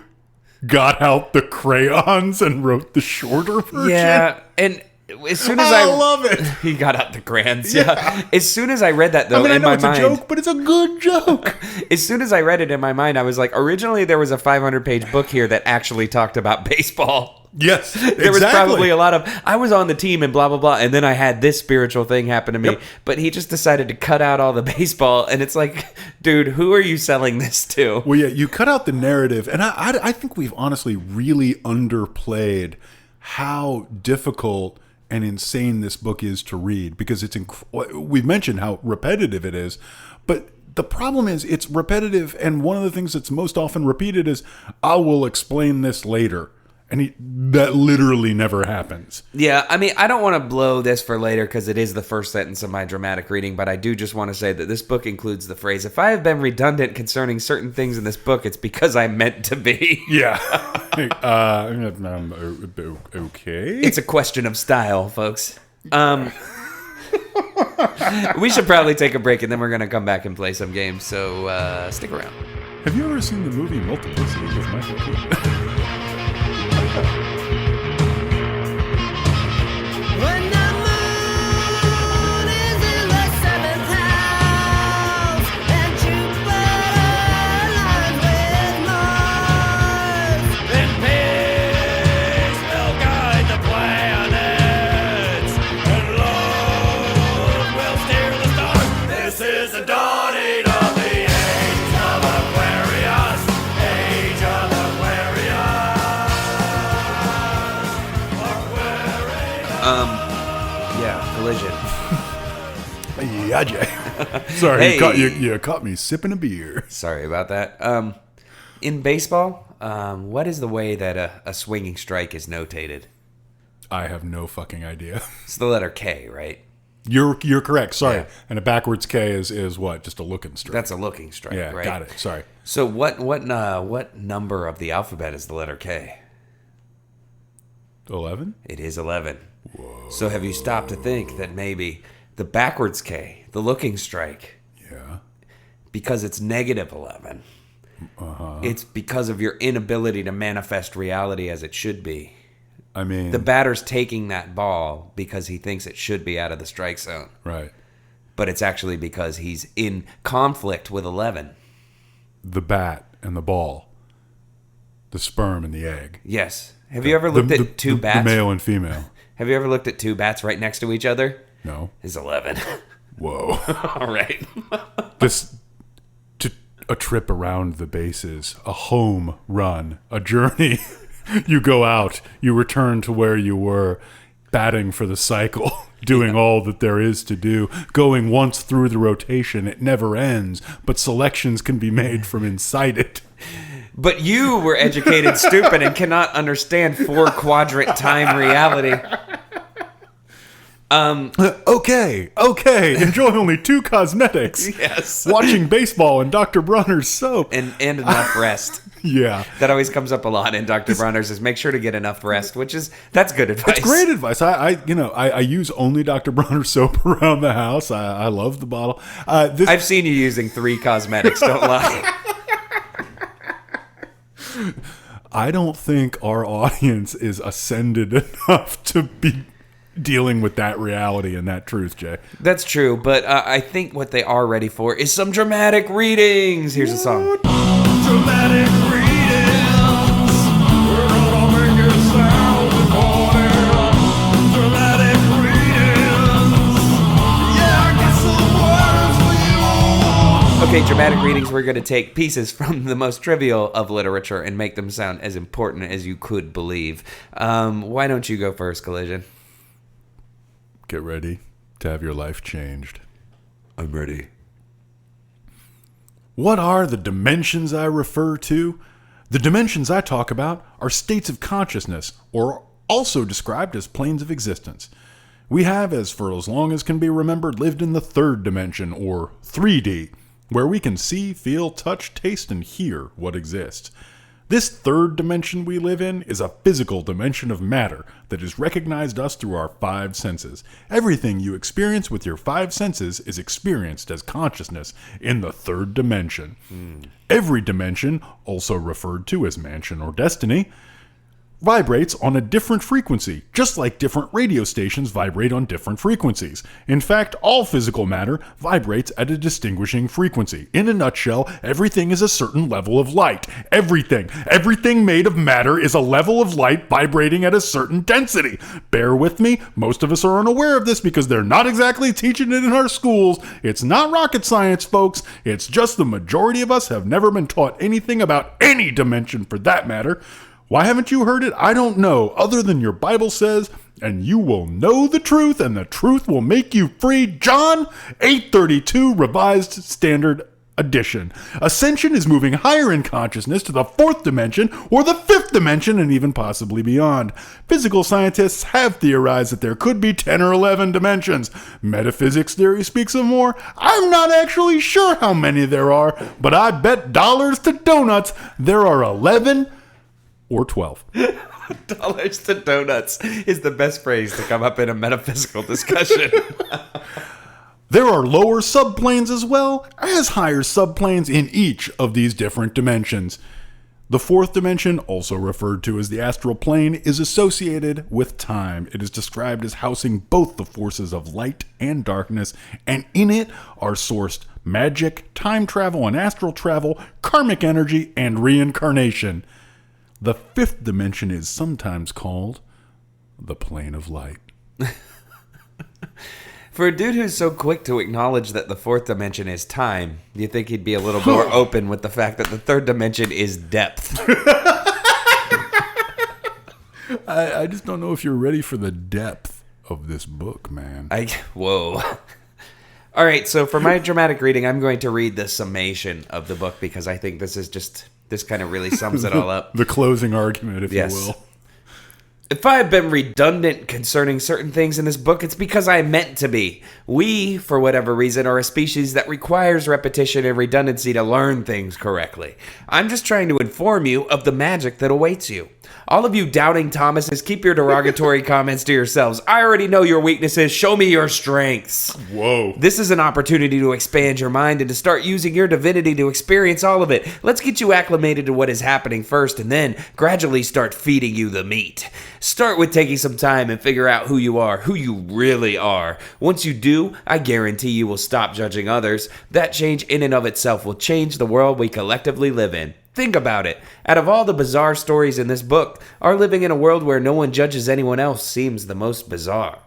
got out the crayons and wrote the shorter version. Yeah, and as soon as I love it. He got out the crayons. Yeah. As soon as I read that, though, I in know my it's mind, a joke, but it's a good joke. As soon as I read it in my mind, I was like, originally there was a 500-page book here that actually talked about baseball. Yes, There was probably a lot of, I was on the team and blah, blah, blah, and then I had this spiritual thing happen to me, but he just decided to cut out all the baseball, and it's like, dude, who are you selling this to? Well, yeah, you cut out the narrative, and I think we've honestly really underplayed how difficult and insane this book is to read, because we've mentioned how repetitive it is, but the problem is it's repetitive, and one of the things that's most often repeated is, I will explain this later. And that literally never happens. Yeah, I mean, I don't want to blow this for later because it is the first sentence of my dramatic reading, but I do just want to say that this book includes the phrase, if I have been redundant concerning certain things in this book, it's because I meant to be. Yeah. Okay. It's a question of style, folks. We should probably take a break, and then we're going to come back and play some games, so stick around. Have you ever seen the movie Multiplicity with Michael Keaton? Yeah, Jay. Sorry, Hey. you caught me sipping a beer. Sorry about that. In baseball, what is the way that a swinging strike is notated? I have no fucking idea. It's the letter K, right? You're correct. Sorry. Yeah. And a backwards K is what? Just a looking strike. That's a looking strike, yeah, right? got it. Sorry. So what number of the alphabet is the letter K? 11? It is 11. Whoa. So have you stopped to think that maybe the backwards K, the looking strike, Yeah. because it's negative 11, it's because of your inability to manifest reality as it should be. I mean, The batter's taking that ball because he thinks it should be out of the strike zone, right. but it's actually because he's in conflict with 11. The bat and the ball. The sperm and the egg. Yes. Have you ever looked at two bats? The male and female. Have you ever looked at two bats right next to each other? No. It's 11. Whoa. All right. A trip around the bases, a home run, a journey. You go out, you return to where you were, batting for the cycle, doing all that there is to do, going once through the rotation. It never ends, but selections can be made from inside it. But you were educated stupid and cannot understand 4-quadrant time reality. Okay. Enjoy only 2 cosmetics. Yes. Watching baseball and Dr. Bronner's soap. And enough rest. Yeah. That always comes up a lot in Dr. Bronner's is make sure to get enough rest, that's good advice. It's great advice. I use only Dr. Bronner soap around the house. I love the bottle. I've seen you using 3 cosmetics, don't lie. I don't think our audience is ascended enough to be dealing with that reality and that truth, Jay. That's true, but I think what they are ready for is some dramatic readings. Here's a song. Dramatic readings. We're gonna make it sound recorded. Dramatic readings. Yeah, I got some words for you. Okay, dramatic readings, we're going to take pieces from the most trivial of literature and make them sound as important as you could believe. Why don't you go first, Collision? Get ready to have your life changed. I'm ready. What are the dimensions I refer to? The dimensions I talk about are states of consciousness, or also described as planes of existence. We have, as for as long as can be remembered, lived in the 3rd dimension, or 3D, where we can see, feel, touch, taste, and hear what exists. This 3rd dimension we live in is a physical dimension of matter that has recognized us through our 5 senses. Everything you experience with your 5 senses is experienced as consciousness in the 3rd dimension. Every dimension, also referred to as mansion or destiny, vibrates on a different frequency, just like different radio stations vibrate on different frequencies. In fact, all physical matter vibrates at a distinguishing frequency. In a nutshell, everything is a certain level of light. Everything made of matter is a level of light vibrating at a certain density. Bear with me, most of us are unaware of this because they're not exactly teaching it in our schools. It's not rocket science, folks. It's just the majority of us have never been taught anything about any dimension for that matter. Why haven't you heard it? I don't know, other than your Bible says, and you will know the truth, and the truth will make you free. John 8:32, Revised Standard Edition. Ascension is moving higher in consciousness to the 4th dimension, or the 5th dimension, and even possibly beyond. Physical scientists have theorized that there could be 10 or 11 dimensions. Metaphysics theory speaks of more. I'm not actually sure how many there are, but I bet dollars to donuts there are 11 or 12. Dollars to donuts is the best phrase to come up in a metaphysical discussion. There are lower subplanes as well as higher subplanes in each of these different dimensions. The 4th dimension, also referred to as the astral plane, is associated with time. It is described as housing both the forces of light and darkness, and in it are sourced magic, time travel and astral travel, karmic energy, and reincarnation. The 5th dimension is sometimes called the plane of light. For a dude who's so quick to acknowledge that the 4th dimension is time, you think he'd be a little more open with the fact that the 3rd dimension is depth. I just don't know if you're ready for the depth of this book, man. Whoa. All right, so for my dramatic reading, I'm going to read the summation of the book because I think this kind of really sums it all up. The closing argument, if you will. If I have been redundant concerning certain things in this book, it's because I meant to be. We, for whatever reason, are a species that requires repetition and redundancy to learn things correctly. I'm just trying to inform you of the magic that awaits you. All of you doubting Thomases, keep your derogatory comments to yourselves. I already know your weaknesses. Show me your strengths. Whoa. This is an opportunity to expand your mind and to start using your divinity to experience all of it. Let's get you acclimated to what is happening first and then gradually start feeding you the meat. Start with taking some time and figure out who you are, who you really are. Once you do, I guarantee you will stop judging others. That change in and of itself will change the world we collectively live in. Think about it. Out of all the bizarre stories in this book, our living in a world where no one judges anyone else seems the most bizarre.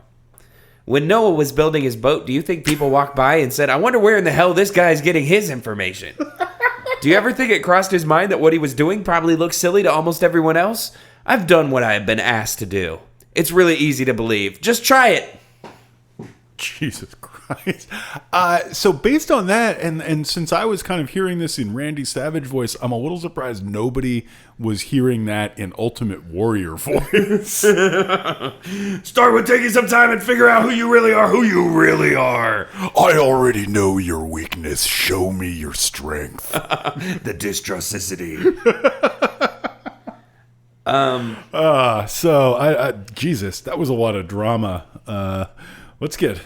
When Noah was building his boat, do you think people walked by and said, I wonder where in the hell this guy's getting his information? Do you ever think it crossed his mind that what he was doing probably looked silly to almost everyone else? I've done what I have been asked to do. It's really easy to believe. Just try it. Jesus Christ. So based on that, and since I was kind of hearing this in Randy Savage voice, I'm a little surprised nobody was hearing that in Ultimate Warrior voice. Start with taking some time and figure out who you really are, I already know your weakness. Show me your strength. The distrusticity. Jesus, that was a lot of drama. Let's get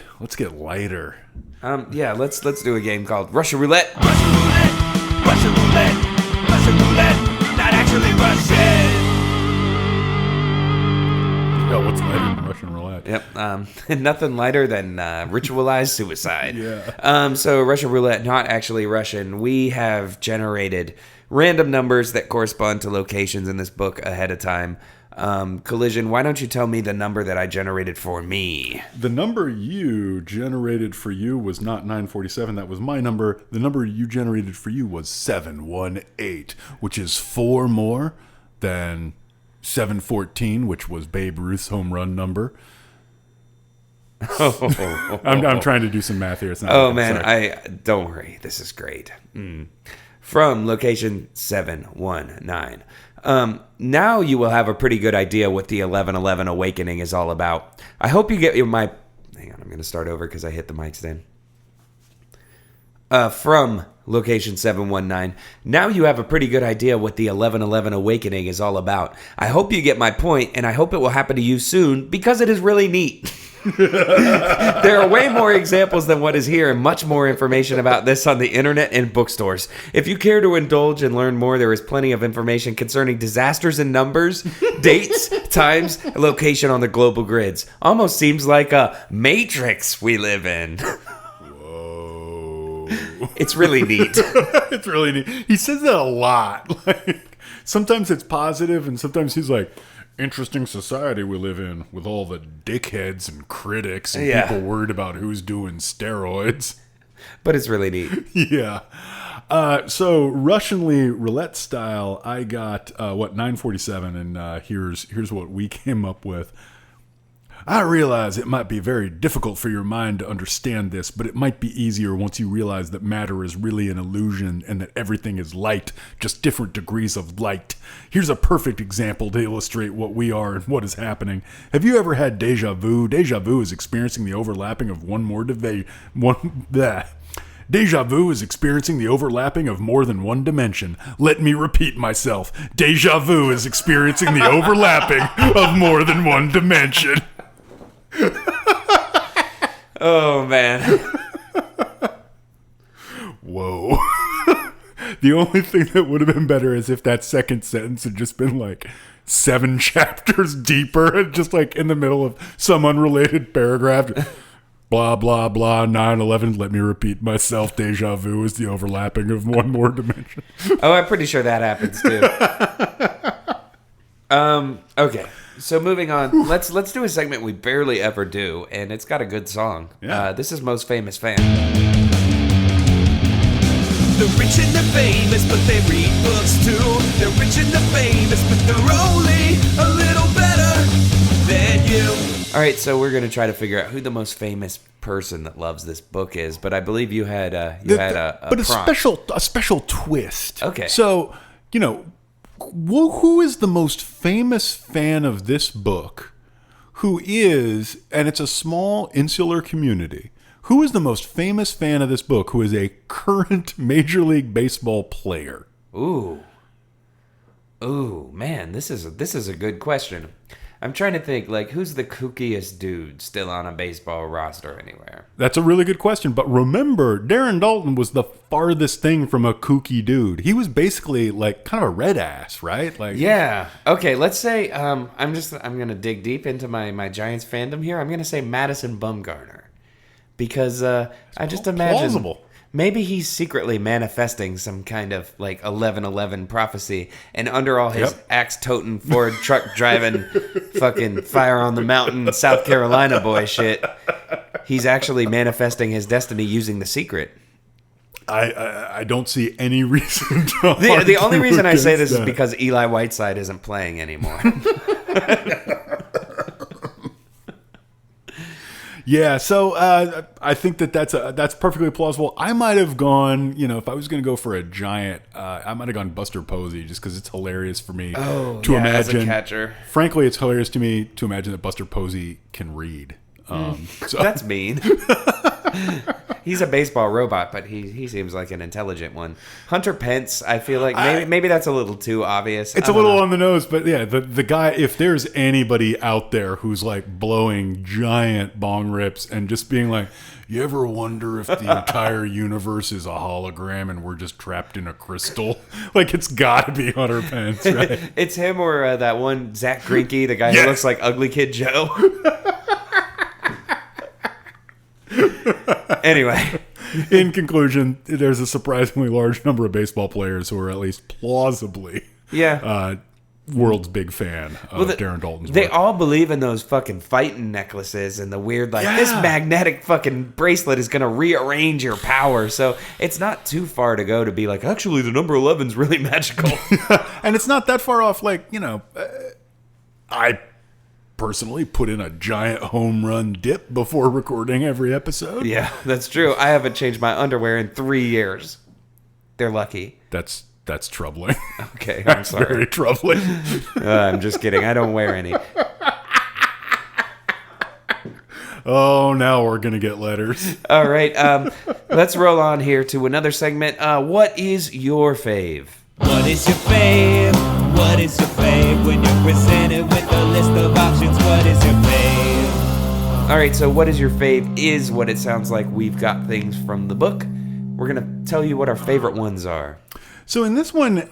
lighter. Let's do a game called Russian Roulette. Russian roulette, Russian roulette, Russian roulette, not actually Russian. Yeah, what's lighter than Russian roulette? Yep. Nothing lighter than ritualized suicide. Yeah. So Russian Roulette, not actually Russian. We have generated random numbers that correspond to locations in this book ahead of time. Collision, why don't you tell me the number that I generated for me? The number you generated for you was not 947. That was my number. The number you generated for you was 718, which is 4 more than 714, which was Babe Ruth's home run number. I'm trying to do some math here. It's not don't worry. This is great. From location 719. Now you will have a pretty good idea what the 1111 awakening is all about. I hope you get my... Hang on, I'm going to start over because I hit the mic stand. From location 719. Now you have a pretty good idea what the 1111 awakening is all about. I hope you get my point, and I hope it will happen to you soon because it is really neat. There are way more examples than what is here and much more information about this on the internet and bookstores. If you care to indulge and learn more, there is plenty of information concerning disasters and numbers, dates, times, and location on the global grids. Almost seems like a matrix we live in. Whoa. It's really neat. It's really neat. He says that a lot. Like, sometimes it's positive and sometimes he's like, interesting society we live in with all the dickheads and critics and people worried about who's doing steroids. But it's really neat. Yeah. So Russianly roulette style, I got 947, and here's what we came up with. I realize it might be very difficult for your mind to understand this, but it might be easier once you realize that matter is really an illusion and that everything is light, just different degrees of light. Here's a perfect example to illustrate what we are and what is happening. Have you ever had deja vu? Deja vu is experiencing the overlapping of Deja vu is experiencing the overlapping of more than one dimension. Let me repeat myself. Deja vu is experiencing the overlapping of more than one dimension. Oh, man. Whoa. The only thing that would have been better is if that second sentence had just been like 7 chapters deeper, just like in the middle of some unrelated paragraph. Blah, blah, blah, 9/11, let me repeat myself. Deja vu is the overlapping of one more dimension. Oh, I'm pretty sure that happens too. Okay. So moving on, let's do a segment we barely ever do, and it's got a good song. Yeah. This is Most Famous Fan. The rich and the famous, but they read books too. They're rich and the famous, but they're only a little better. than you. All right, so we're going to try to figure out who the most famous person that loves this book is, but I believe you had a special twist. Okay. So, who is the most famous fan of this book? And it's a small insular community. Who is the most famous fan of this book who is a current Major League Baseball player? Ooh, man, this is a good question. I'm trying to think, who's the kookiest dude still on a baseball roster anywhere? That's a really good question. But remember, Darren Daulton was the farthest thing from a kooky dude. He was basically kind of a red ass, right? Yeah. Okay, let's say I'm going to dig deep into my Giants fandom here. I'm going to say Madison Bumgarner. Because I just imagine plausible. Maybe he's secretly manifesting some kind of 11/11 prophecy, and under all his axe-toting, Ford truck driving, fucking fire on the mountain, South Carolina boy shit, he's actually manifesting his destiny using the secret. I don't see any reason to The only argue reason I say this against is because Eli Whiteside isn't playing anymore. Yeah, so I think that's perfectly plausible. I might have gone, if I was going to go for a giant, I might have gone Buster Posey just because it's hilarious for me to imagine. As a catcher. Frankly, it's hilarious to me to imagine that Buster Posey can read. So That's mean. He's a baseball robot, but he seems like an intelligent one. Hunter Pence, I feel like maybe that's a little too obvious. It's a little on the nose, but yeah, the guy, if there's anybody out there who's blowing giant bong rips and just being like, you ever wonder if the entire universe is a hologram and we're just trapped in a crystal? It's got to be Hunter Pence, right? It's him or that one Zach Greinke, the guy who looks like Ugly Kid Joe. Anyway, in conclusion, there's a surprisingly large number of baseball players who are at least plausibly world's big fan of Darren Daulton's They work. all believe in those fucking fighting necklaces and the weird, this magnetic fucking bracelet is going to rearrange your power. So it's not too far to go to be actually, the number 11 is really magical. And it's not that far off. I personally put in a giant home run dip before recording every episode. Yeah, that's true. I haven't changed my underwear in 3 years. They're lucky. That's troubling. Okay, I'm That's sorry. very troubling. I'm just kidding. I don't wear any. Oh, now we're going to get letters. All right, let's roll on here to another segment. What is your fave? What is your fave? What is your fave? When you're presented with a list of options, what is your fave? All right, so what is your fave is what it sounds like. We've got things from the book. We're going to tell you what our favorite ones are. So in this one,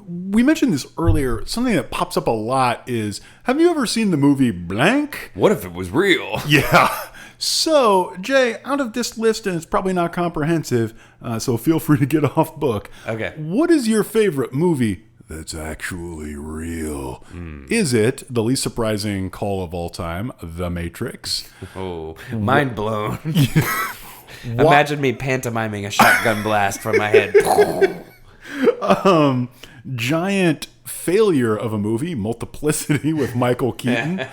we mentioned this earlier. Something that pops up a lot is, have you ever seen the movie Blank? What if it was real? Yeah. So, Jay, out of this list, and it's probably not comprehensive, so feel free to get off book. Okay. What is your favorite movie that's actually real? Is it, the least surprising call of all time, The Matrix? Oh, mind blown. Imagine me pantomiming a shotgun blast from my head. Giant failure of a movie, Multiplicity with Michael Keaton.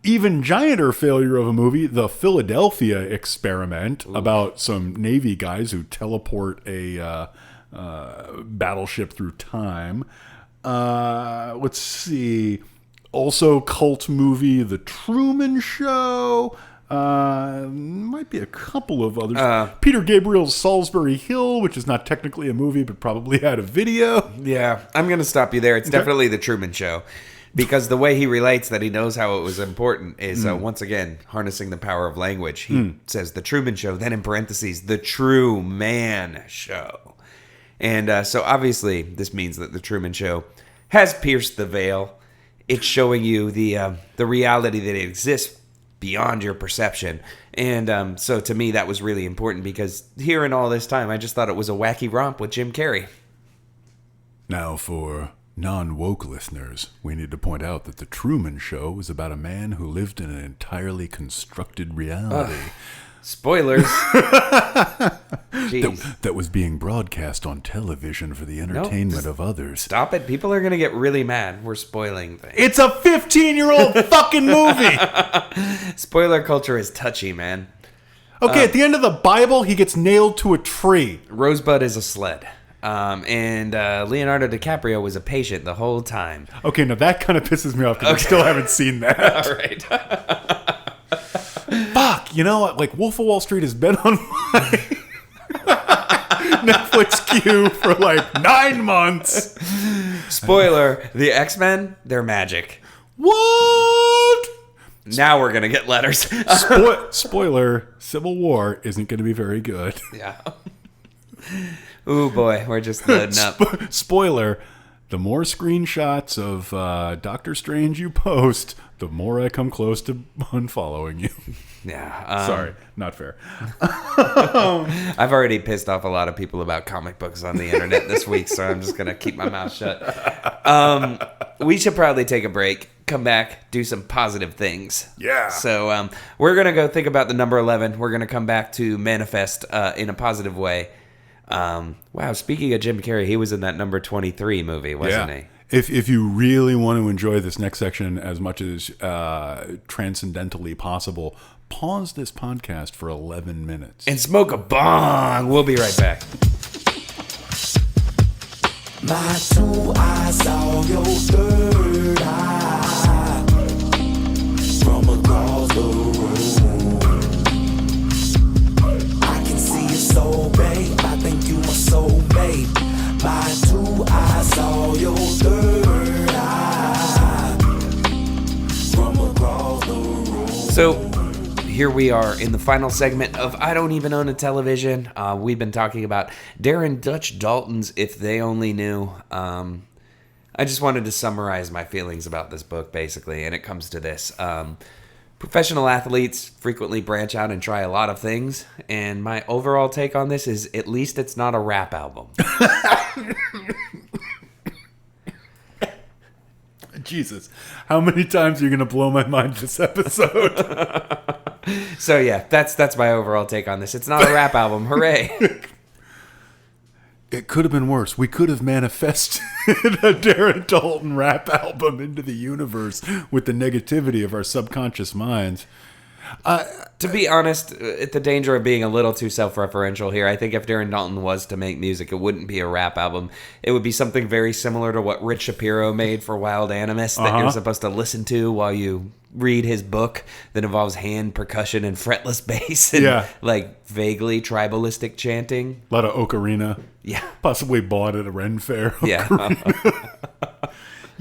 Even gianter failure of a movie, The Philadelphia Experiment, about some Navy guys who teleport a battleship through time. Let's see. Also cult movie, The Truman Show. Might be a couple of others. Peter Gabriel's Salisbury Hill, which is not technically a movie, but probably had a video. Yeah, I'm going to stop you there. It's definitely The Truman Show. Because the way he relates that he knows how it was important is, once again, harnessing the power of language. He says The Truman Show, then in parentheses, The True Man Show. And so obviously this means that The Truman Show has pierced the veil. It's showing you the reality that exists beyond your perception. And so to me, that was really important because hearing all this time, I just thought it was a wacky romp with Jim Carrey. Now for non-woke listeners, we need to point out that The Truman Show is about a man who lived in an entirely constructed reality. Spoilers. Jeez. that was being broadcast on television for the entertainment of others. Stop it. People are going to get really mad. We're spoiling things. It's a 15-year-old fucking movie! Spoiler culture is touchy, man. Okay, at the end of the Bible, he gets nailed to a tree. Rosebud is a sled. And Leonardo DiCaprio was a patient the whole time. Okay, now that kind of pisses me off because I still haven't seen that. All right. Fuck, you know what? Like, Wolf of Wall Street has been on my Netflix queue for like 9 months. Spoiler, the X-Men, they're magic. What? Now we're going to get letters. Spoiler, Civil War isn't going to be very good. Yeah. Ooh, boy, we're just loading up. Spoiler, the more screenshots of Doctor Strange you post, the more I come close to unfollowing you. Yeah. Sorry, not fair. I've already pissed off a lot of people about comic books on the internet this week, so I'm just going to keep my mouth shut. We should probably take a break, come back, do some positive things. Yeah. So we're going to go think about the number 11. We're going to come back to manifest in a positive way. Wow, speaking of Jim Carrey, he was in that number 23 movie, wasn't he? If you really want to enjoy this next section as much as transcendentally possible, pause this podcast for 11 minutes. And smoke a bong. We'll be right back. My 2 eyes saw your third eye from across the room. I can see your soul, babe. I think you my soulmate. My 2 eyes saw your third eye from across the room. So here we are in the final segment of I Don't Even Own a Television. We've been talking about Darren Dutch Daulton's If They Only Knew. I just wanted to summarize my feelings about this book, basically, and it comes to this. Professional athletes frequently branch out and try a lot of things, and my overall take on this is at least it's not a rap album. Jesus, how many times are you going to blow my mind this episode? So yeah, that's my overall take on this. It's not a rap album. Hooray. It could have been worse. We could have manifested a Darren Daulton rap album into the universe with the negativity of our subconscious minds. To be honest, at the danger of being a little too self-referential here, I think if Darren Daulton was to make music, it wouldn't be a rap album. It would be something very similar to what Rich Shapiro made for Wild Animus that you're supposed to listen to while you read his book that involves hand percussion and fretless bass and like vaguely tribalistic chanting. A lot of ocarina. Yeah. Possibly bought at a Ren fair. Yeah.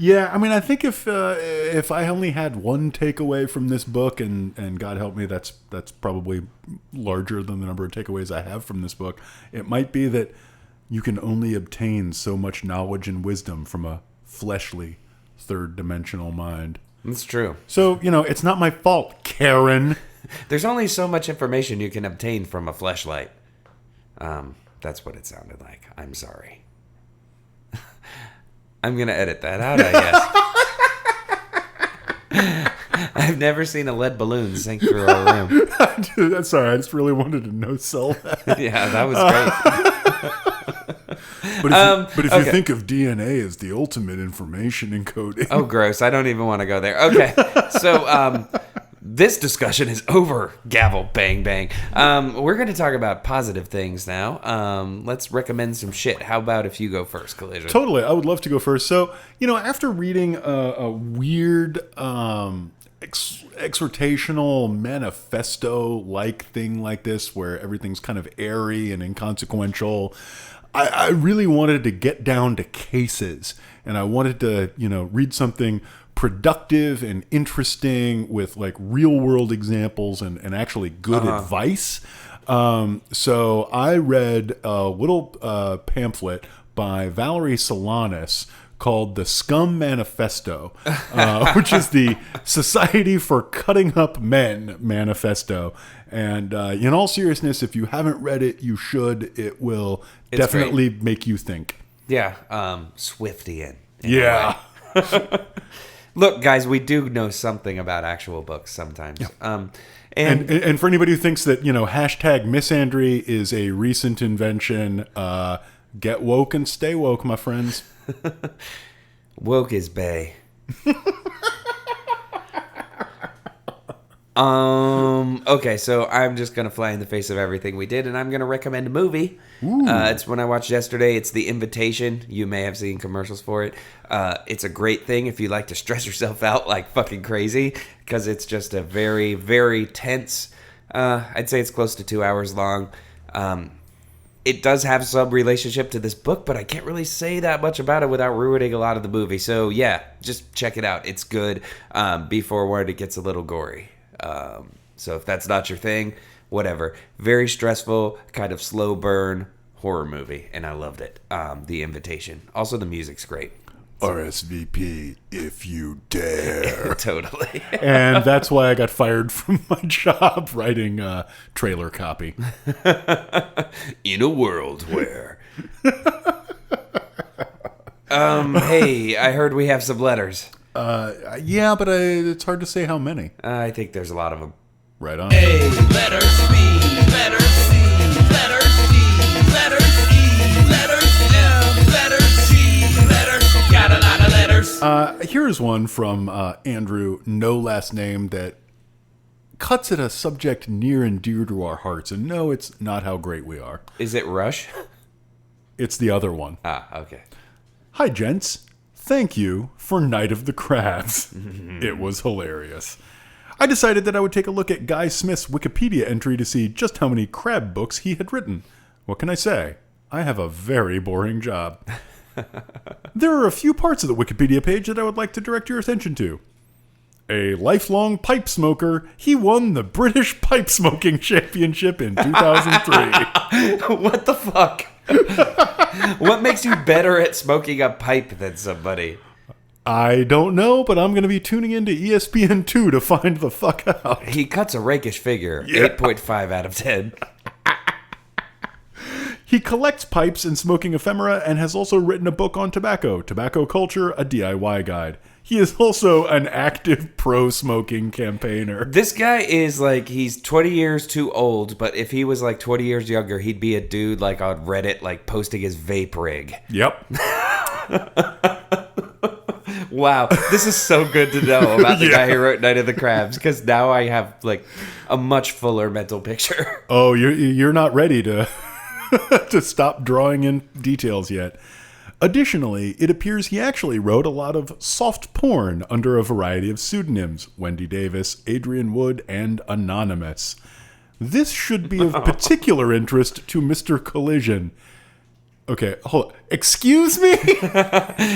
Yeah, I mean, I think if I only had one takeaway from this book, and God help me, that's probably larger than the number of takeaways I have from this book, it might be that you can only obtain so much knowledge and wisdom from a fleshly, third-dimensional mind. That's true. So, it's not my fault, Karen. There's only so much information you can obtain from a fleshlight. That's what it sounded like. I'm sorry. I'm going to edit that out, I guess. I've never seen a lead balloon sink through a room. That's sorry. I just really wanted to no-sell that. Yeah, that was great. But if you think of DNA as the ultimate information encoding. Oh, gross. I don't even want to go there. Okay. So, this discussion is over. Gavel, bang, bang. We're going to talk about positive things now. Let's recommend some shit. How about if you go first, Collision? Totally. I would love to go first. So, after reading a weird exhortational manifesto-like thing like this, where everything's kind of airy and inconsequential, I really wanted to get down to cases. And I wanted to, read something productive and interesting with like real world examples and actually good advice. So I read a little pamphlet by Valerie Solanas called The Scum Manifesto, which is the Society for Cutting Up Men Manifesto. And in all seriousness, if you haven't read it, you should. It will definitely make you think. Yeah, Swiftian. Yeah. Look, guys, we do know something about actual books sometimes. And for anybody who thinks that, hashtag misandry is a recent invention, get woke and stay woke, my friends. Woke is bae. Okay, so I'm just gonna fly in the face of everything we did, and I'm gonna recommend a movie. It's one I watched yesterday. It's The Invitation. You may have seen commercials for it. It's a great thing if you like to stress yourself out like fucking crazy, because it's just a very, very tense. I'd say it's close to 2 hours long. It does have some relationship to this book, but I can't really say that much about it without ruining a lot of the movie. So yeah, just check it out. It's good. Be forewarned, it gets a little gory. So if that's not your thing, whatever. Very stressful, kind of slow burn horror movie, and I loved it. The Invitation. Also, the music's great. RSVP if you dare. Totally. And that's why I got fired from my job writing trailer copy. In a world where... hey, I heard we have some letters. Yeah, but it's hard to say how many. I think there's a lot of them. Right on. A, letter B, letter C, letter D, letter E, letter F, letter G, letter, got a lot of letters. Here's one from Andrew, no last name, that cuts at a subject near and dear to our hearts. And no, it's not how great we are. Is it Rush? It's the other one. Okay. Hi, gents. Thank you for Night of the Crabs. It was hilarious. I decided that I would take a look at Guy Smith's Wikipedia entry to see just how many crab books he had written. What can I say? I have a very boring job. There are a few parts of the Wikipedia page that I would like to direct your attention to. A lifelong pipe smoker, he won the British Pipe Smoking Championship in 2003. What the fuck? What makes you better at smoking a pipe than somebody? I don't know, but I'm going to be tuning into ESPN2 to find the fuck out. He cuts a rakish figure. Yeah. 8.5 out of 10. He collects pipes and smoking ephemera and has also written a book on tobacco, Tobacco Culture, a DIY guide. He is also an active pro-smoking campaigner. This guy is like, he's 20 years too old, but if he was like 20 years younger, he'd be a dude like on Reddit, like posting his vape rig. Yep. Wow, this is so good to know about the guy who wrote Night of the Crabs, because now I have like a much fuller mental picture. Oh, you're not ready to to stop drawing in details yet. Additionally, it appears he actually wrote a lot of soft porn under a variety of pseudonyms: Wendy Davis, Adrian Wood, and Anonymous. This should be of particular interest to Mr. Collision. Okay, hold on. Excuse me?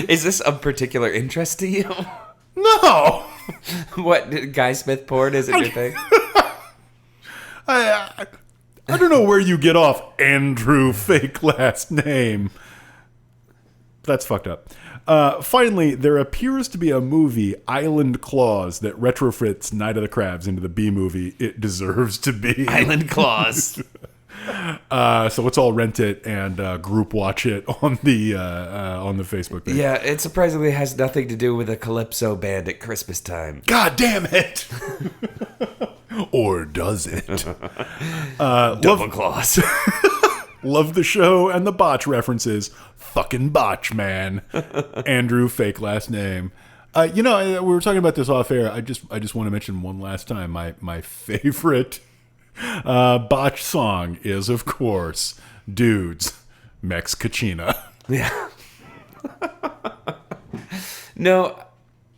Is this of particular interest to you? No! What, Guy Smith porn isn't your thing? I don't know where you get off Andrew fake last name. That's fucked up. Finally, there appears to be a movie, Island Claws, that retrofits Night of the Crabs into the B-movie it deserves to be. Island Claws. So let's all rent it and group watch it on the Facebook page. Yeah, it surprisingly has nothing to do with a calypso band at Christmas time. God damn it! Or does it? Double Claws. Love the show and the botch references. Fucking botch, man. Andrew, fake last name. We were talking about this off air. I just want to mention one last time. My favorite botch song is, of course, Dudes, Mex Kachina. Yeah. No,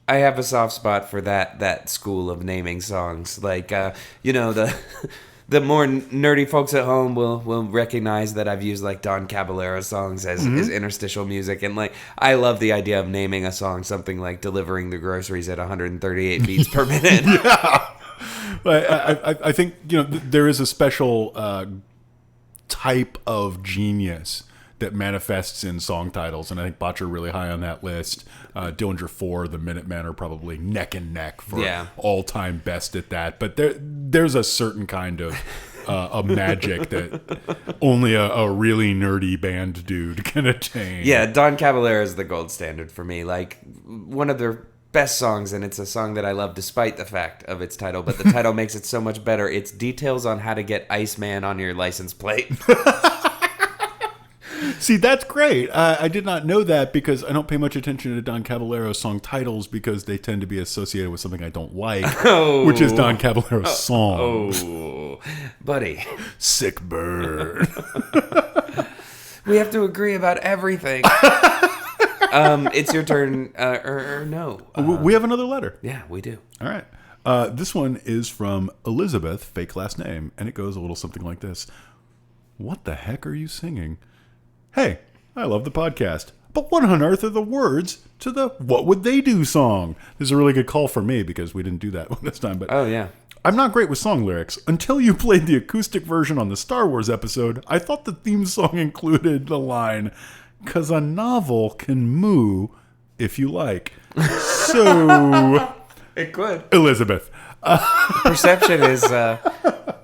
I have a soft spot for that school of naming songs. Like, the more nerdy folks at home will recognize that I've used like Don Caballero songs as interstitial music, and like I love the idea of naming a song something like "Delivering the Groceries at 138 beats per minute." Yeah. I think there is a special type of genius that manifests in song titles, and I think Botch are really high on that list. Dillinger 4, the Minutemen are probably neck and neck for all-time best at that. But there's a certain kind of a magic that only a really nerdy band dude can attain. Yeah, Don Caballero is the gold standard for me. Like, one of their best songs, and it's a song that I love despite the fact of its title, but the title makes it so much better. It's Details on How to Get Iceman on Your License Plate. See, that's great. I did not know that because I don't pay much attention to Don Caballero's song titles because they tend to be associated with something I don't like, which is Don Caballero's songs. Oh, buddy. Sick bird. We have to agree about everything. It's your turn, or no. We have another letter. Yeah, we do. All right. This one is from Elizabeth, fake last name, and it goes a little something like this. What the heck are you singing? Hey, I love the podcast, but what on earth are the words to the What Would They Do song? This is a really good call for me because we didn't do that one this time. But Oh, yeah. I'm not great with song lyrics. Until you played the acoustic version on the Star Wars episode, I thought the theme song included the line, "'Cause a novel can moo if you like." So, It could. Elizabeth. Perception is,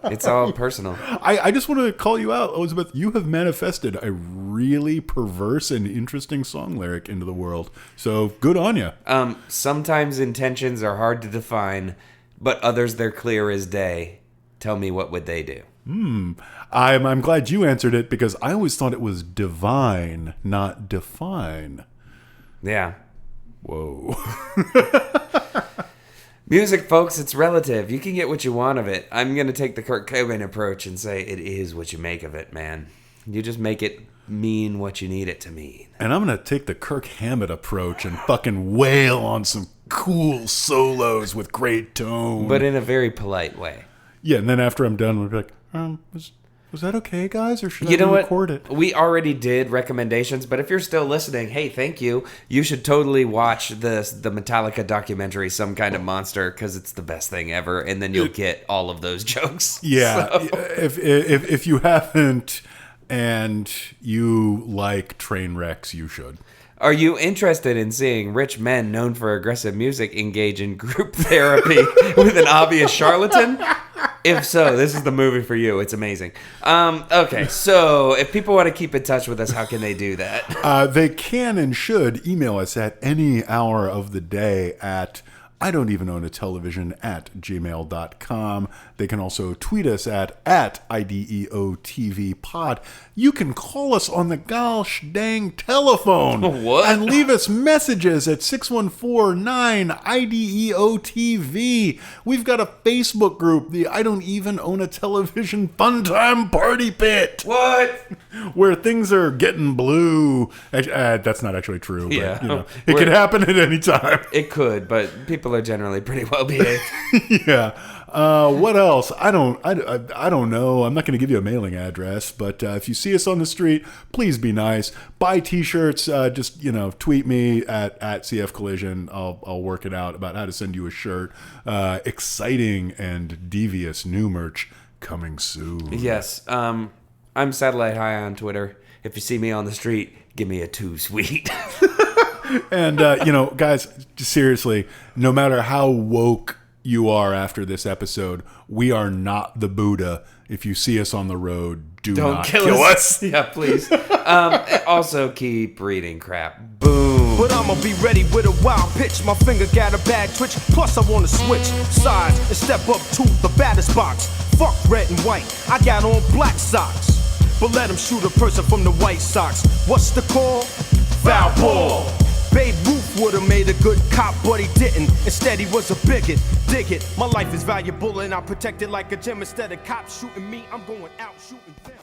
it's all personal. I just want to call you out, Elizabeth. You have manifested a really perverse and interesting song lyric into the world. So good on you. Sometimes intentions are hard to define, but others they're clear as day. Tell me, what would they do? I'm glad you answered it because I always thought it was divine, not define. Yeah. Whoa. Music, folks, it's relative. You can get what you want of it. I'm going to take the Kurt Cobain approach and say it is what you make of it, man. You just make it mean what you need it to mean. And I'm going to take the Kirk Hammett approach and fucking wail on some cool solos with great tone. But in a very polite way. Yeah, and then after I'm done, we'll be like, was that okay, guys? Or should You I know what? record it? We already did recommendations, but if you're still listening, hey, thank you. You should totally watch the Metallica documentary, Some Kind of Monster, because it's the best thing ever, and then you'll get all of those jokes. Yeah, So- if you haven't and you like train wrecks, you should. Are you interested in seeing rich men known for aggressive music engage in group therapy with an obvious charlatan? If so, this is the movie for you. It's amazing. Okay, so if people want to keep in touch with us, how can they do that? They can and should email us at any hour of the day at I don't even own a television at gmail.com. They can also tweet us at IDEOTVPod. You can call us on the gosh dang telephone. What? And leave us messages at 614-9-IDEOTV. We've got a Facebook group, the I Don't Even Own a Television Fun Time Party Pit. What? Where things are getting blue. That's not actually true, but Yeah. you know, it could happen at any time. It could, but people are generally pretty well behaved. Yeah. What else? I don't know. I'm not going to give you a mailing address, but if you see us on the street, please be nice. Buy T-shirts. Just tweet me at CF Collision. I'll work it out about how to send you a shirt. Exciting and devious new merch coming soon. Yes. I'm Satellite High on Twitter. If you see me on the street, give me a 2 sweet. And guys, seriously, no matter how woke you are after this episode, we are not the Buddha. If you see us on the road, don't not kill us. Yeah, please. Also, keep reading crap. Boom. But I'ma be ready with a wild pitch. My finger got a bad twitch. Plus I wanna switch sides and step up to the baddest box. Fuck red and white, I got on black socks. But let him shoot a person from the White Sox. What's the call? Foul ball. Babe Ruth would've made a good cop, but he didn't. Instead, he was a bigot. Dig it. My life is valuable and I protect it like a gem. Instead of cops shooting me, I'm going out shooting them.